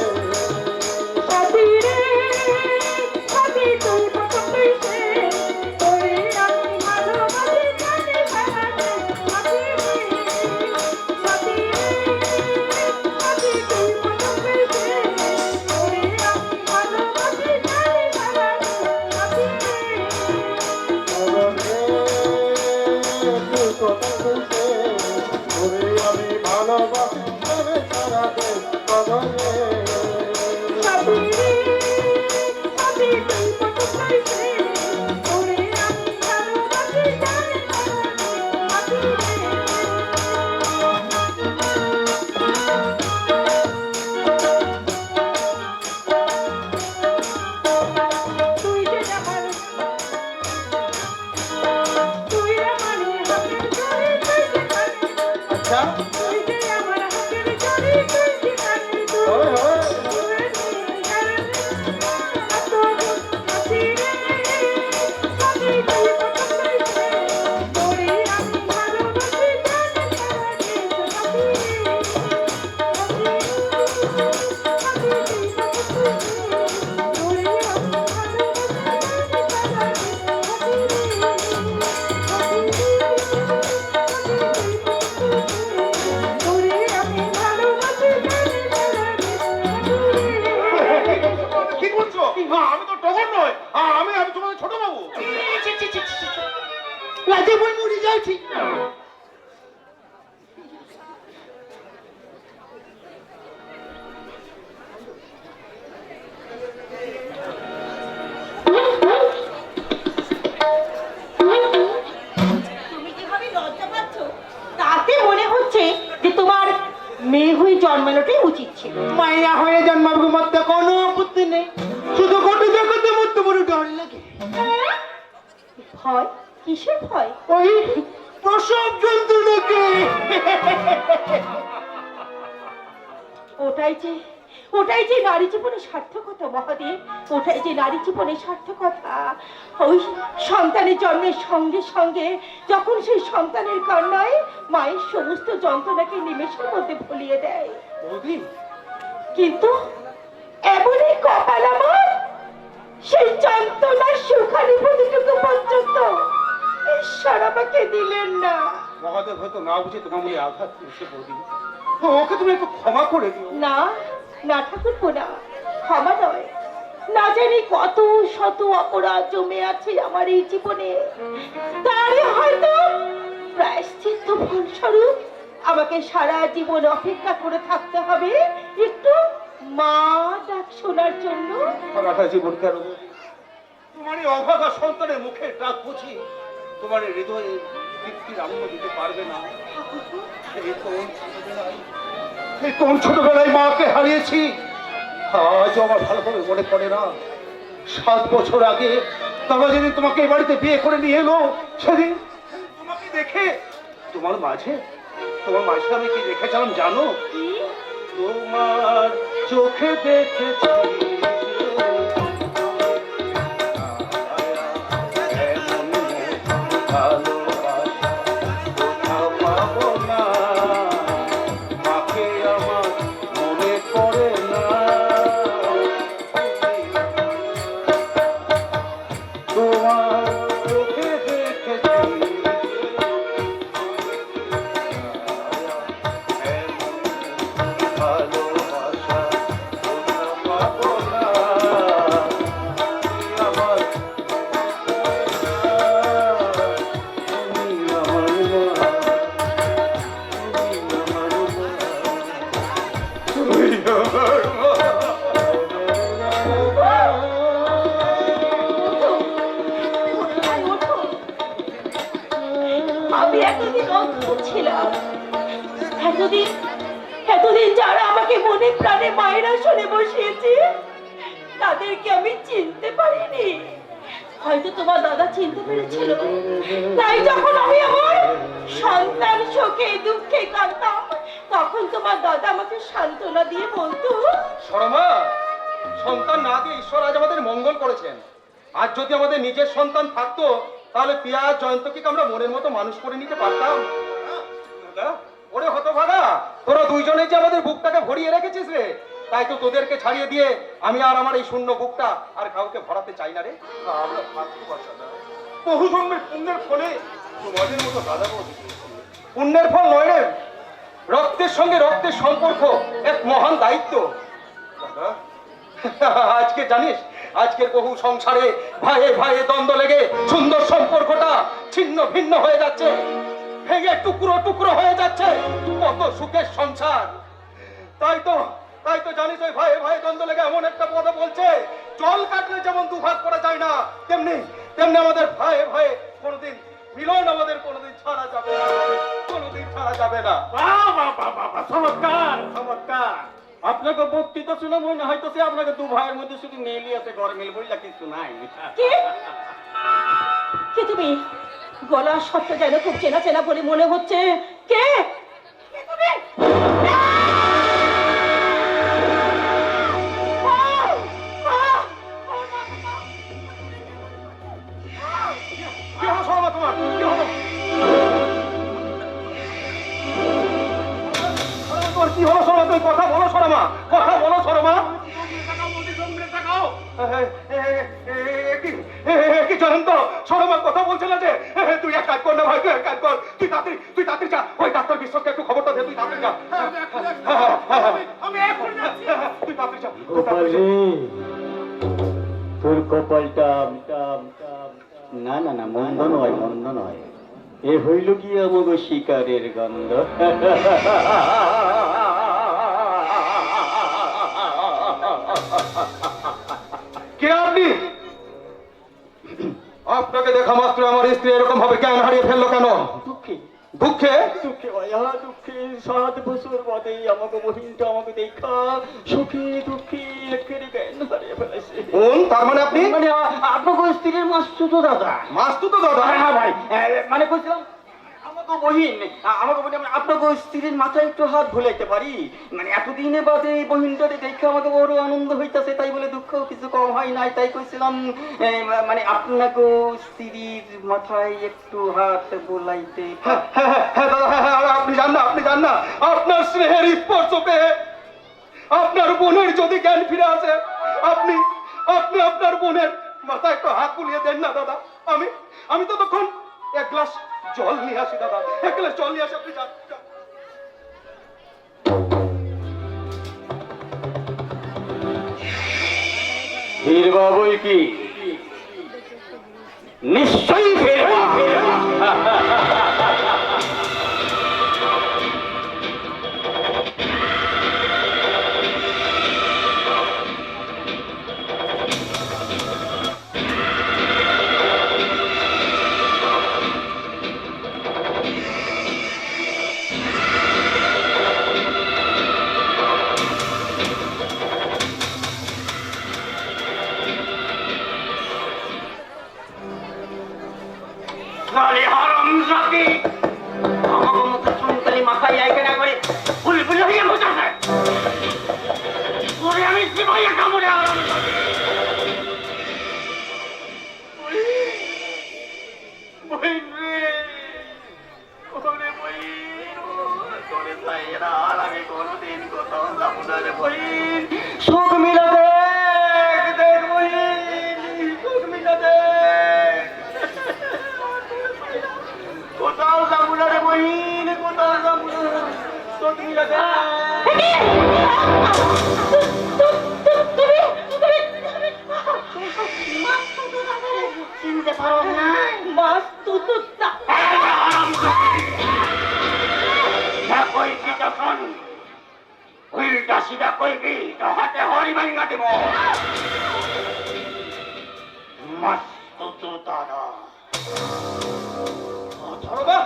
ভয়? কিসের ভয়? ওই প্রসব যন্ত্রণাকে। ওটাই যে নারী জীবনের সার্থকতা মহাদেব, ওটাই যে নারী জীবনের সার্থকতা। ওই সন্তানের জন্মের সঙ্গে সঙ্গে যখন সেই সন্তানের কান্নায় মায়ের সমস্ত যন্ত্রণাকে নিমেষের মধ্যে ভুলিয়ে দেয়। কিন্তু এমনই কপাল আমার, সেই যন্ত্রণার সুখানি প্রতিটুকু পর্যন্ত ঈশ্বর আমাকে দিলেন না। মহাদেব হয়তো না বুঝে তোমার মনে আঘাত করেছে বৌদি, ওকে তুমি একটু ক্ষমা করে দিও। না না ঠাকুরপো, না, ক্ষমা নয়। না জানি কত শত অপরাধ জমে আছে আমার এই জীবনে, তারে হয়তো প্রায়শ্চিত্ত ফলস্বরূপ আমাকে সারা জীবন অপেক্ষা করে থাকতে হবে একটু মা ডাক শোনার জন্য। সারাটা জীবন কেন তোমার এই অভাগা সন্তানের মুখে ডাক বুঝি তোমার এই হৃদয়ে তৃপ্তির আনন্দ দিতে পারবে না? এই কোন ছোটবেলায় মাকে হারিয়েছি, আজ আমার ভালোভাবে মনে পড়ে না। 7 বছর আগে তারা যেদিন তোমাকে এই বাড়িতে বিয়ে করে নিয়ে এলো, সেদিন তোমাকে দেখে তোমার মাঝে আমি কি দেখেছিলাম জানো? তোমার চোখে দেখেছি আমি এতদিন অদ্ভুত ছিলাম, এতদিন যারা আমাকে মনে প্রাণে মায়ের আসনে বসিয়েছে তাদেরকে আমি চিনতে পারিনি। হয়তো তোমার দাদা চিনতে পেরেছিল, তাই যখন আমি আমার সন্তান শোকে দুঃখে কাঁদতাম তখন তোমার দাদা আমাকে সান্ত্বনা দিয়ে বলতো, শর্মা, সন্তান না দিয়ে ঈশ্বর আজ আমাদের মঙ্গল করেছেন। আজ যদি আমাদের নিজের সন্তান থাকতো তাহলে পিয়া জয়ন্তকে আমরা মনের মতো মানুষ করে নিতে পারতাম। ওরে হতভাগা, তোরা দুইজনে যে আমাদের বুকটাকে ভরিয়ে রেখেছিস রে, তাই তো তোদেরকে ছাড়িয়ে দিয়ে আমি আর আমার এই শূন্য বুকটা আর কাউকে ভরাতে চাই না রে। আমরা বহু জন্মের পুণ্যের ফলে তোমাদের মতো দাদা বৌদি। পুণ্যের ফল নয় রে, রক্তের সঙ্গে রক্তের সম্পর্ক এক মহান দায়িত্ব। আজকে জানিস, আজকের বহু সংসারে ভাইয়ে ভাইয়ে দ্বন্দ্ব লেগে সুন্দর সম্পর্কটা ছিন্ন ভিন্ন হয়ে যাচ্ছে, ভেঙে টুকরো টুকরো হয়ে যাচ্ছে। কত সুখের সংসার। তাই তো জানিস, ওই ভাইয়ে ভাইয়ে দ্বন্দ্ব লেগে এমন একটা কথা বলছে, জল কাটলে যেমন দুভাগ করা যায় না, তেমনি আমাদের ভাইয়ে ভাইয়ে কোনোদিন মিলন আমাদের কোনোদিন ছাড়া যাবে না, কোনোদিন ছাড়া যাবে না। চমৎকার চমৎকার। আপনাকে বক্তৃতা শুনে মনে হয়তো আপনাকে দু ভাইয়ের মধ্যে শুধু মেলি আছে, ঘরে মিল বইলা কিছু নাই। কে তুমি? গলা শব্দ যেন খুব চেনা চেনা বলে মনে হচ্ছে। কে তুমি? কি হলো শর্মা, তোমার কি হলো? কি হলো শর্মা? তুমি কথা বলো শর্মা, কথা বলো শর্মা। কি জয়ন্ত, শর্মা কথা বলছে না যে? তুই এক কাজ কর না ভাই, তুই এক কাজ কর, তুই তাড়াতাড়ি যা, ওই ডাক্তার বিশ্বকে একটু খবরটা দে, তুই তাড়াতাড়ি যা। আমি এখন যাচ্ছি, তুই তাড়াতাড়ি যা। তোর কপালটা না না না, মন্দ নয়, মন্দ নয়। এ হইল কি আমাকে শিকারের গন্ধ। কে আপনি? আপনাকে দেখা মাত্র আমার স্ত্রী এরকম ভাবে জ্ঞান হারিয়ে ফেললো কেন? দুঃখে দুঃখে ভাইয়া দুঃখে 7 বছর বাদে আমাকে বহিনটা আমাকে দেখা সুখে দুঃখে একেবারে জ্ঞান হারিয়ে ফেলেছে। কোন তার মানে আপনি মানে আপনাকে স্ত্রীর মাসতুতো দাদা। মাসতুতো দাদা? হ্যাঁ ভাই, মানে বলছিলাম আমাকে বহিন আপনাকে স্ত্রীর মাথায় একটু হাত ভুলাইতে পারি, মানে এতদিনে বাদে এই বহিনটাকে দেখে আমাকে বড় আনন্দ হইতাছে, তাই বলে দুঃখ কিছু কম হয় নাই, তাই কইছিলাম মানে আপনাকে স্ত্রীর মাথায় একটু হাত বোলাইতে। আপনি জান না আপনার স্নেহের স্পর্শ পেয়ে আপনার বোনের যদি জ্ঞান ফিরে আসে, আপনি আপনার বোনের মাথায় একটু হাত বুলিয়ে দেন না দাদা। আমি তো তখন এক গ্লাস জল নিয়ে আসি দাদা, এক গ্লাস জল নিয়ে আসি, আপনি যান। ফিরবা বই কি? নিশ্চয়ই ফিরবা। সুখ মিলা দেখ সুখ মিলা দেখ, কোথাও যাবো না রে বহিন, কোথাও যাবো না, সুখ মিলা দেখ। চিনতে পারো না মাসতুতো যখন উল্টা সিধা কইবি তো হাতে হরিমাই না দেব। মাসতুতো দাদা। সরমা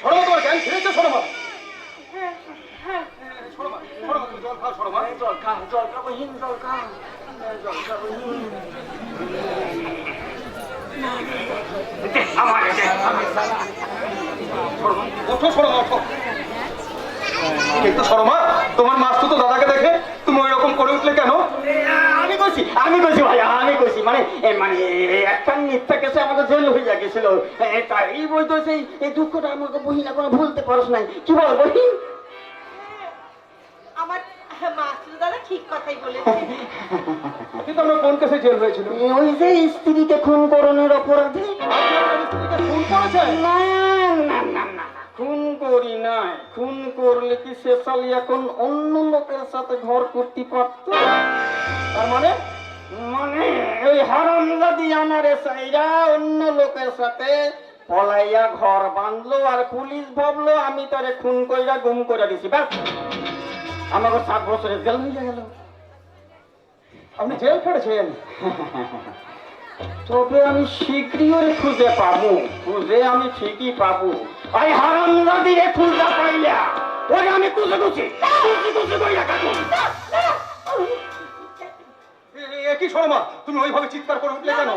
তোমার জ্ঞান ফিরেছে? সরমা তুমি জল খাও। সরমা জল খা বহিন, জল খা বহিন। আমার ওঠো সরমা, ওঠো। কিন্তু সরমা তোমার মাসতুতো দাদাকে দেখে তুমি ওই রকম করে উঠলে কেন? আমি কইছি ভাইয়া, আমি কইছি মানে একটা মিথ্যা কেসে আমাকে জেল হয়ে গেছিল, তাই বলতো সেই এই দুঃখটা আমাকে বহিন এখনো ভুলতে পারস নাই। কি বল বহিন? আমার মাসতুতো দাদা ঠিক কথাই বলেছে। কিন্তু আমরা কোন কেসে জেল হয়েছিল? ওই যে স্ত্রীকে খুন করণের অপরাধে। খুন করেছে? না না না না, খুন করি নাই। খুন করলে কি শেষালি এখন অন্য লোকের সাথে ঘর করতে পারত? তার মানে ওই হারামজাদি আমার সাইরা অন্য লোকের সাথে পলাইয়া ঘর বাঁধলো, আর পুলিশ ভাবলো আমি তারে খুন কইরা গুম করে দিছি, ব্যাস আমাকে 7 বছরের জেল হয়ে গেল। আপনি জেল খেটেছেন? তবে আমি শীঘ্রই ওরে খুঁজে পাবো, আমি ঠিকই পাবো। ওই হারামজাদিরে খুঁজে পাইলা ওরে আমি খুঁজে কইরা কাটু। কি শর্মা তুমি ওইভাবে চিৎকার করে উঠলে কেন?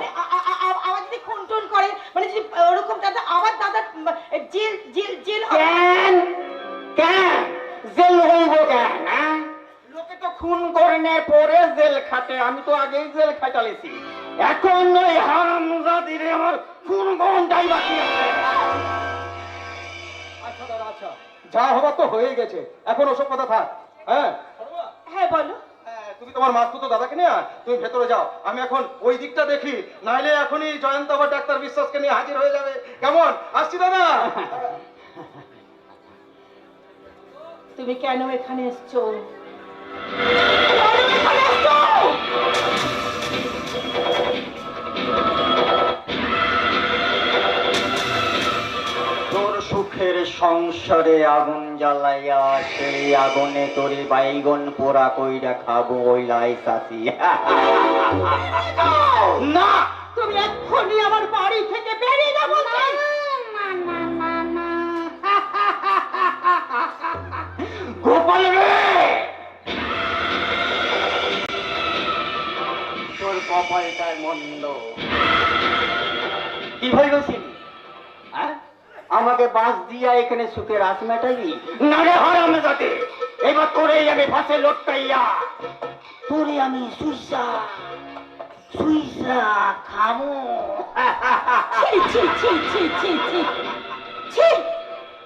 আবার যদি খুন টুন করে, মানে যদি ওরকম দাদা আবার দাদা জেল জেল জেল কেন জেল হইব কেন? লোকে তো খুন করনের পরে জেল খাটে, আমি তো আগেই জেল খাটালেছি। এখন ওই হারামজাদিরে আমার খুন ঘন্টাই বাকি আছে। আচ্ছা দাদা, আচ্ছা যা হবার তো হয়ে গেছে, এখন ওসব কথা থাক। হ্যাঁ হ্যাঁ বলো। তুমি তোমার মাসতুতো দাদাকে নিয়ে তুমি ভেতরে যাও, আমি এখন ওই দিকটা দেখি, নাইলে এখনই জয়ন্ত আবার ডাক্তার বিশ্বাসকে নিয়ে হাজির হয়ে যাবে। কেমন? আসছি দাদা। তুমি কেন এখানে এসছো? তোর সুখের সংসারে আগুন জ্বালাইয়া সেই আগুনে তোরে বাইগন পোড়া কইরা খাবো ওই লাইসাসি। না, তুমি এক্ষুনি আমার বাড়ি থেকে বেরিয়ে যাবো। না না না না, কপালটায় মন্দ। কি ভাইবেছেন? হ্যাঁ, আমাকে বাঁশ দিয়া এখানে সুখের আশ মেটাইবি? না রে হারামে যাতে, এবার তোরেই আমি ফাঁসে লটকাইয়া তোরে আমি সুইসা সুইসা খামো। ছি ছি ছি ছি ছি ছি ছি,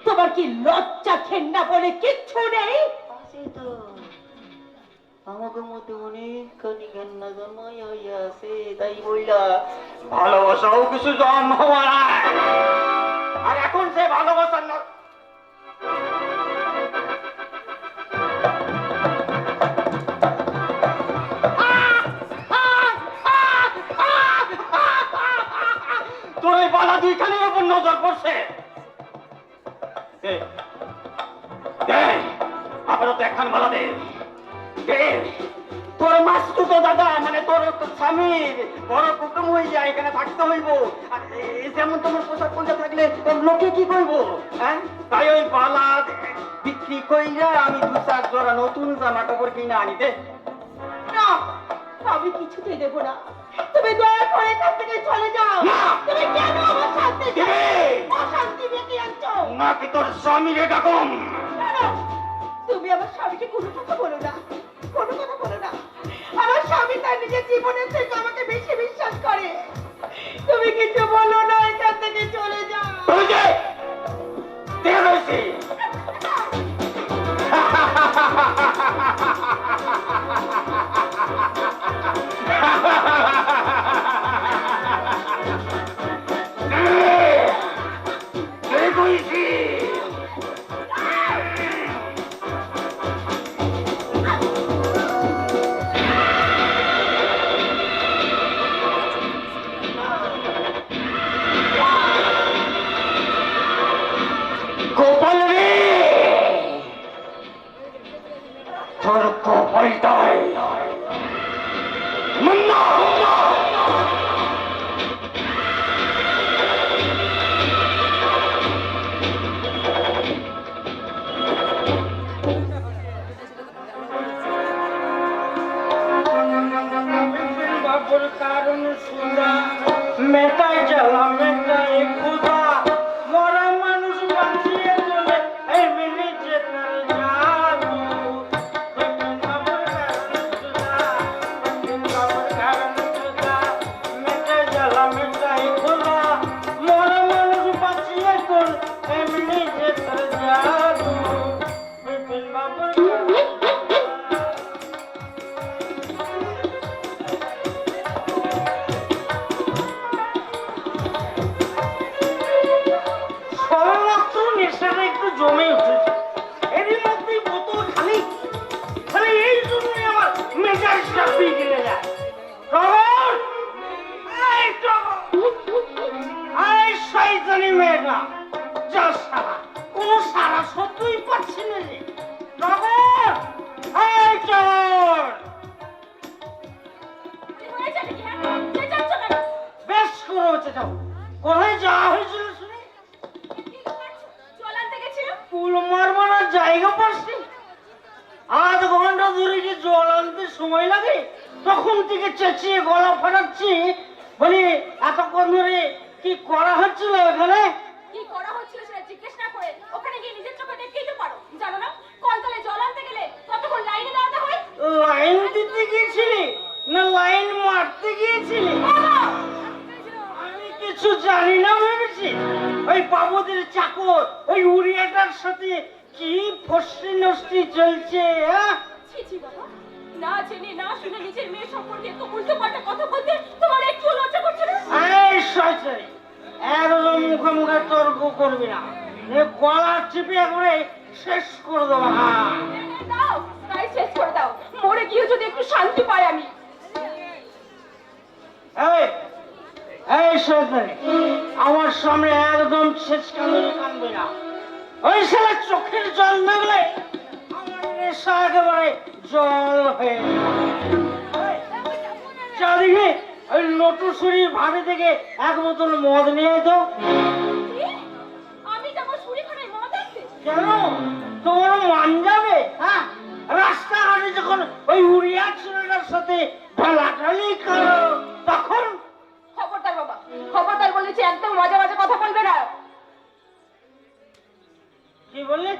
তোমার কি লজ্জা ঘেন্না বলে কিচ্ছু নেই? আছে তো, আমাকে মধ্যে অনেকখানি ঘেন্না জন্মাই হইয়াছে, তাই বইলা ভালোবাসাও কিছু জন্ম হয়। আর এখন সে ভালোবাসার না তোর এই বালা দুইখানের উপর নজর পড়ছে। আপাতত একখান বালা দে। তোর মাসতুতো দাদা মানে তোর স্বামীর বড় কুটুম হয়ে যায়, এখানে থাকতে হইব। যেমন তোমার পোশাক পঞ্চা থাকলে লোকে কি করব? হ্যাঁ, তাই ওই বালা বিক্রি কইরা আমি 2-4 জোড়া নতুন জামা কাপড় কিনে আনি দে। না, আমি কিছুতেই দেবো না। তুমি দয়া করে এখান থেকে চলে যাও। না। তুমি কেন আমার শান্তি অশান্তি ডেকে আনছো? নাকি তোর স্বামীরে ডাকম? শোনো, তুমি আমার স্বামীকে কোনো কথা বলো না, কোনো কথা বলো না। আমার স্বামী তার নিজের জীবনের থেকে আমাকে বেশি বিশ্বাস করে। তুমি কিছু বলো না, এখান থেকে চলে যাও। তুই যে দেখে রয়েছি গোপাল রে, তোর কপালটাই মন্দ। বাবুর কারণ সুদা মেটাই জ্বালা মেটাই ক্ষুধা, মরা মানুষ বাঁচিয়ে চলে এমনি যেতে যাবো। বাবুর কারণ সুদা, বাবুর কারণ সুদা মেটাই জ্বালা মেটাই ক্ষুধা, মরা মানুষ বাঁচিয়ে চলে এমনি যেতে যাবো। বাবুর সবেমাত্র নেশাটা একটু জমে উঠেছে, এরই মধ্যেই বোতল খালি খালি, এই জন্যই আমার মেজাজটা বিগড়ে যায়। টগর, এই টগর, এই শয়তানি মেয়েটা, যা সারা কোনো সারা শব্দই পাচ্ছি না রে। টগর, এই টগর, বেশ করে হচ্ছে যাও। কোথায় যাওয়া হয়েছিল শুনি? ফুল মারবার জায়গা পাচ্ছি, 8 ঘন্টা ধরে যে জল আনতে সময় লাগে, তখন থেকে চেঁচিয়ে গলা ফাটাচ্ছি। বলি এতক্ষণ ধরে কি করা হচ্ছিল এখানে? কি করা হচ্ছিল সেটা জিজ্ঞেস না করে ওখানে গিয়ে নিজের চোখে দেখতেই তো পারো। জানো না কলতলে জল আনতে গেলে কতক্ষণ লাইনে দাঁড়াতে হয়? লাইন দিতে গিয়েছিলি না লাইন মারতে গিয়েছিলি? আমি কিছু জানি না ভেবেছি। ওই বাবুদের চাকর ওই উড়িয়াটার সাথে কি ফষ্টি নষ্টি চলছে। ছি ছি বাবা, না জেনে না শুনে নিজের মেয়ে সম্পর্কে তো উল্টোপাল্টা কথা বলতে তোমার একটু লজ্জা করছে না? এই শয়তানি, একদম মুখে মুখে তর্ক করবি না, গলা চিপে করে শেষ করে দেবো। দাও, তাই শেষ করে দাও, মরে গিয়ে যদি একটু শান্তি পাই আমি। এই শয়তানি, আমার সামনে একদম শেষ কানবে না। ওই শালা চোখের জল দেখলে আমার নেশা একেবারে জল হয়ে চারিদিকে ওই নটুসুরির ভাড়ি থেকে 1 বোতল মদ নিয়ে তো। আমি যাবো শুরিখানায় মদ আনতে? কেন, তোমার মান যাবে? হ্যাঁ, রাস্তাঘাটে যখন ওই উড়িয়া ছেলেটার সাথে ঢালাঢালি করো তখন খবরদার বাবা, খবরদার বলেছি, একদম মজা মজা কথা বলবে না। কি বললি?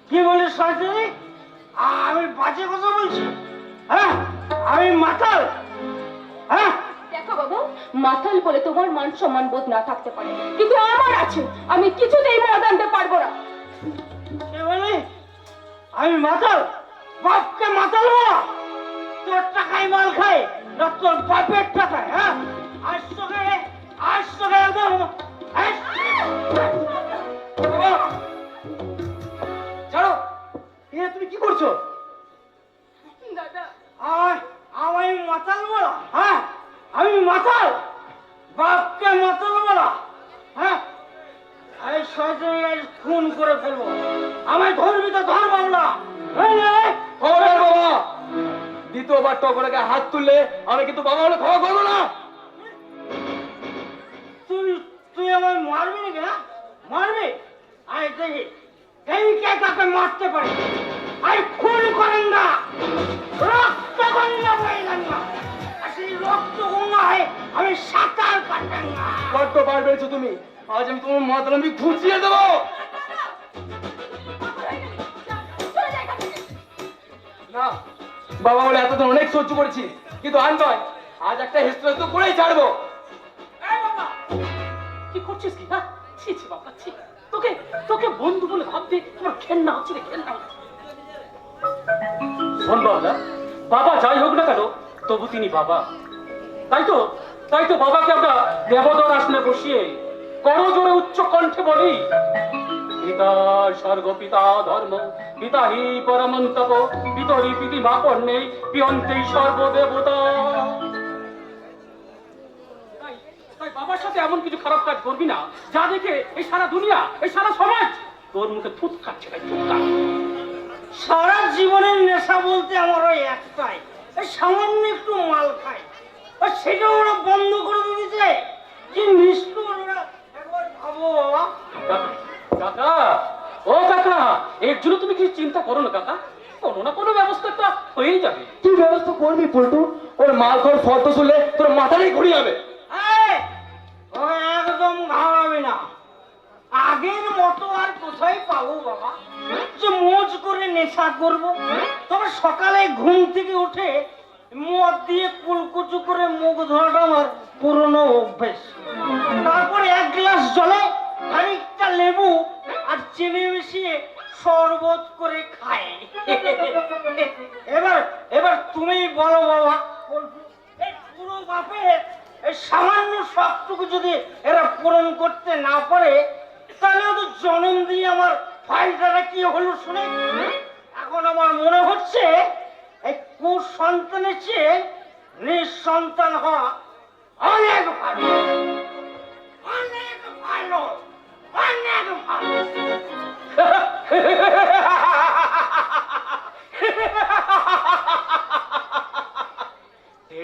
কি বলিস সরকারি? আমি বাজে কথা বলছি? হ্যাঁ, আমি মাতাল? হ্যাঁ, দেখো বাবু, মাতাল বলে তোমার মান সম্মান বোধ না থাকতে পারে, কিন্তু আমার আছে। আমি কিছুতেই মদ আনতে পারবো না। কি বলি? আমি মাতাল? বাপকে মাতাল বলা? তোর টাকায় মাল খাই না তোর বাপের টাকায়? হ্যাঁ, আজ তোকে একদম ছাড়ো, তুমি কি করছো? দাদা, আমি মাতাল বলা? হ্যাঁ, আমি মাতাল? বাপকে মাতাল বলা? হ্যাঁ, এই শয়তান খুন করে ফেলবো। আমায় ধরবি তো ধর বাবলা। হবে বাবা, দ্বিতীয়বার টকরাকে হাত তুললে আমি কিন্তু বাবা বলে ক্ষমা করবো না। তুই আমায় মারবি নাকি? হ্যাঁ, মারবি? আয় দেখি কে তাকে মারতে পারে। আই খুন করেন না, রক্ত গঙ্গা বয়ে যান না। আর সেই রক্ত গঙ্গায় আমি সাঁতার কাটেন না। বড্ড বার বেড়েছো তুমি। আজ আমি তোমার মাথার আমি ঘুচিয়ে দেবো। চলে যাই এখান থেকে। না, বাবা বলে এতদিন অনেক সহ্য করেছি, কিন্তু আর নয়, আজ একটা হেস্ত করেই ছাড়বো। এই বাবা, কি করছিস কি? হ্যাঁ, ছি ছি বাবা, ছি। তোকে তোকে বন্ধু বলে ভাবতে তোমার ঘেন্না হচ্ছে রে, ঘেন্না হচ্ছে। শোন বাবা, বাবা যাই হোক না কেন, তবু তিনি বাবা। তাই তো বাবাকে আমরা দেবতার আসনে বসিয়ে করজোড়ে উচ্চ কণ্ঠে বলি, পিতা স্বর্গ পিতা ধর্ম পিতা হি পরমন্তপ পিতরি পিতি মা পণ্যে পিয়ন্তেই সর্বদেবতা। তাই বাবার সাথে এমন কিছু খারাপ কাজ করবি না যা দেখে এই সারা দুনিয়া, এই সারা সমাজ তোর মুখে থুত খাচ্ছে। সারা জীবনের নেশা বলতে আমার ওই একটাই, এই সামান্য একটু মাল খাই, আর সেটা ওরা বন্ধ করে দিয়েছে। কি নিষ্ঠুর ওরা, একবার ভাবো বাবা। কাকা, ও কাকা, এর জন্য তুমি কিছু চিন্তা করো না কাকা, কোনো না কোনো ব্যবস্থা একটা হয়েই যাবে। কি ব্যবস্থা করবি পল্টু? ওর মাল খাওয়ার ফটো তুললে তোর মাথাটাই ঘুরে যাবে। এই, ও একদম ঘামাবে না। আগের মতো আর কোথায় পাবো বাবা যে মোজ করে নেশা করব? তবে সকালে ঘুম থেকে উঠে মদ দিয়ে কুলকুচু করে মুখ ধোয়াটা আমার পুরনো অভ্যেস। তারপরে এক গ্লাস জলে খানিকটা লেবু আর চিনি মিশিয়ে শরবত করে খায়। এবার তুমি বলো বাবা, এই পুরো বাপের এই সামান্য শখটুকু যদি এরা পূরণ করতে না পারে, তাহলে তো জন্ম দিয়ে আমার ফাইলটা কি হলো শুনে। এখন আমার মনে হচ্ছে এই কুসন্তানের চেয়ে নিঃসন্তান হওয়া অনেক ভালো, অনেক ভালো, অনেক ভালো।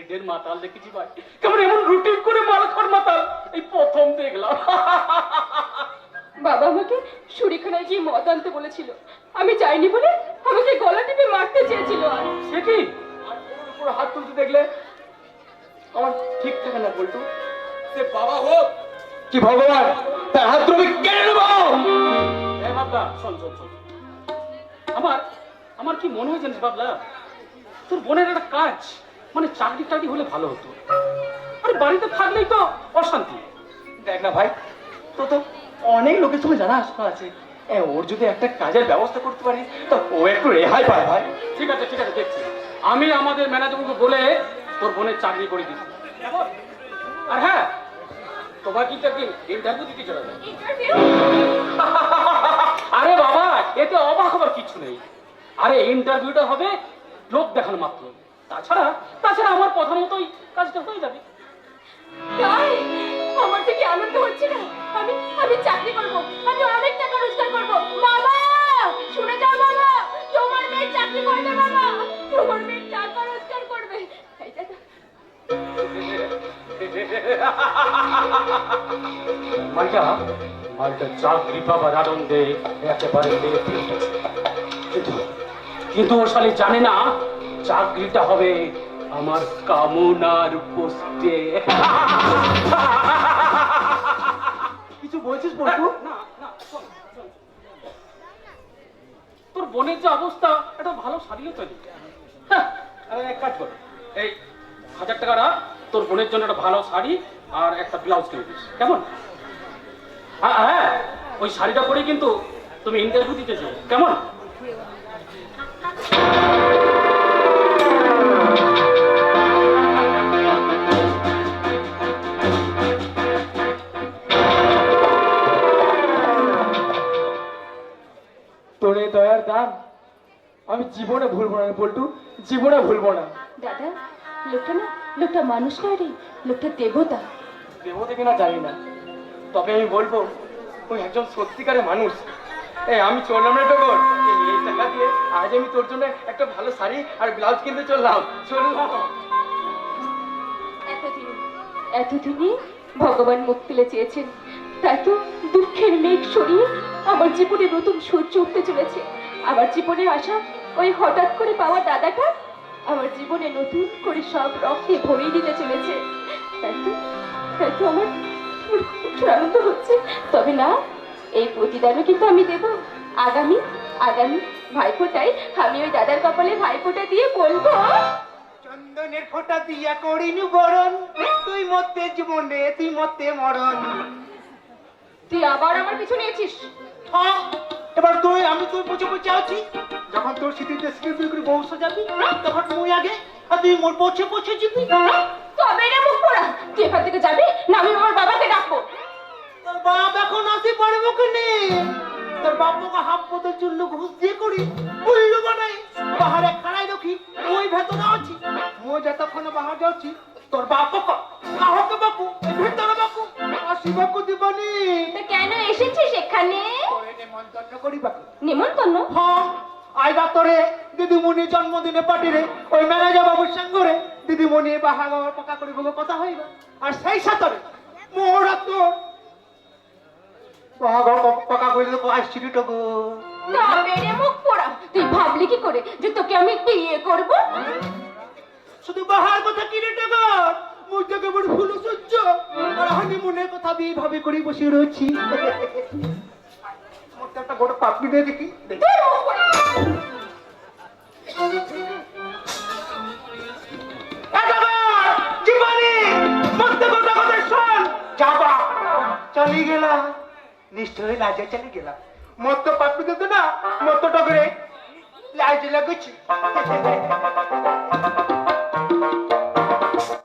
ঢের মাতাল দেখেছি ভাই, কেমন এমন রুটিন করে মালখর মাতাল এই প্রথম দেখলাম। বাবা আমাকে সুরিখানায় গিয়ে মদ আনতে বলেছিল, আমি যাইনি বলে আমাকে গলা টিপে মারতে চেয়েছিল। আর সে কি? আর ওর উপর হাত তুলতে দেখলে আমার ঠিক থাকে না পল্টু। সে বাবা হোক কি ভগবান, তার হাত তুমি কেড়ে নেবো। এই বাবলা, শোন শোন শোন, আমার কি মনে হয় জানিস বাবলা, তোর বোনের একটা কাজ, মানে চাকরি টাকরি হলে ভালো হতো। আরে বাড়িতে থাকলেই তো অশান্তি। দেখ না ভাই, তো অনেক লোকের সঙ্গে জানা আসা আছে, ওর যদি একটা কাজের ব্যবস্থা করতে পারি তো ও একটু রেহাই পায় ভাই। ঠিক আছে দেখছি, আমি আমাদের ম্যানেজারকে বলে তোর বোনের চাকরি করে দিচ্ছি। আর হ্যাঁ, তোমার কি ইন্টারভিউ দিতে চলে যাবে? আরে বাবা, এতে অবাক হবার কিছু নেই। আরে ইন্টারভিউটা হবে লোক দেখানো মাত্র, তাছাড়া আমার কথা মতোই কাজটা হয়ে যাবে। তাই আমার থেকে আনন্দ হচ্ছে না। আমি চাকরি করব, আমি অনেক টাকা রোজগার করব। বাবা শুনে যাও বাবা, তোমার মেয়ে চাকরি করবে বাবা, তোমার মেয়ে টাকা রোজগার করবে। এই দেখো, মালটা চাকরি পাবার আনন্দে একেবারে কিন্তু ও শালি জানে না চাকরিটা হবে আমার কামনার পোস্টে। কিছু বলছিস বলটু? না না শোন, শোন। তোর বোনের যে অবস্থা, একটা ভালো শাড়িও তো নেই। হ্যাঁ, এক কাজ কর, এই 1000 টাকা রাখ, তোর বোনের জন্য একটা ভালো শাড়ি আর একটা ব্লাউজ কিনে দিস, কেমন? হ্যাঁ হ্যাঁ, ওই শাড়িটা পরে কিন্তু তুমি ইন্টারভিউ দিতে চাও, কেমন? তোর এই দয়ার দাম আমি জীবনে ভুলবো না বল্টু, জীবনে ভুলবো না। দাদা, লোকটা মানুষ নয় রে, লোকটা দেবতা। দেবতা কিনা জানি না, তবে আমি বলবো ওই একজন সত্যিকারের মানুষ। এই আমি চললাম রে টগর, এই টাকা দিয়ে আজ আমি তোর জন্য একটা ভালো শাড়ি আর ব্লাউজ কিনতে চললাম। এতদিনই ভগবান মুখ তুলে চেয়েছেন, তাই তো দুঃখের মেঘ সরিয়ে আমার জীবনে নতুন সূর্য উঠতে চলেছে। আমার জীবনে আসা ওই হঠাৎ করে পাওয়া দাদাটা আমার জীবনে নতুন করে সব রক্তে ভরিয়ে দিতে চলেছে। তাই তো আমার খুব আনন্দ হচ্ছে। তবে না, এই প্রতিদানও কিন্তু আমি দেব। আগামী ভাইফোঁটায় আমি ওই দাদার কপালে ভাইফোঁটা দিয়ে বলবো, চন্দনের ফোঁটা দিয়া করিনু বরণ, তুই মতে জীবনে তুই মতে মরণ। তুই আবার আমার পিছু নিয়েছিস। হ্যাঁ, এবার আমি তুই বুঝে বুঝে আছি। যখন তোর স্মৃতিতে স্মৃতি করে বউ সাজাবি, তখন তুই আগে আর তুই মোর পছে পছে যাবি। তবে রে মুখ পোড়া, তুই এখান থেকে যাবি না আমি আমার বাবাকে ডাকবো। তোর বাপ এখন আসি পারবো কেনে? তোর বাপকে হাফ বোতল চুল্লু ঘুষ দিয়ে করি উল্লু বানাই বাহারে খাড়াই রাখি, ওই ভেতরে আছি। মো যতক্ষণ বাহার যাচ্ছি তোর বাপকে কাহকে বাপু ভেতরে বাপু আসিবাকু দিবনি। তা কেন এসেছিস এখানে? তোরে নেমন্তন্ন করিবাকু। নিমন্ত্রণ? হ্যাঁ, আইবা তোরে দিদিমণি জন্মদিনে পার্টিরে ওই ম্যানেজার বাবুর সঙ্গে দিদিমণি বাহাগর পকা করিব কথা হইবা। আর সেই সাথে মোরা তোর বাহাগর পকা করিলে আসছি তো গো। তবে রে মুখ পোড়া, তুই ভাবলি কি করে যে তোকে আমি বিয়ে করব? শুধু বাহার কথা কি রে টাকার মুখ থেকে বড় ফুল সহ্য আর হানিমুনের কথা বিয়ে ভাবে করে বসে রয়েছি। মোটা একটা বড় পাপড়ি দিয়ে দেখি। তোর মুখ পোড়া। জীবনে মস্ত কথা কথা শোন যাবা চলে গেলা নিশ্চয়ই লাজে চলে গেলা। মত পাপড়ি দিত না মত টগরে লাজ লাগুছি।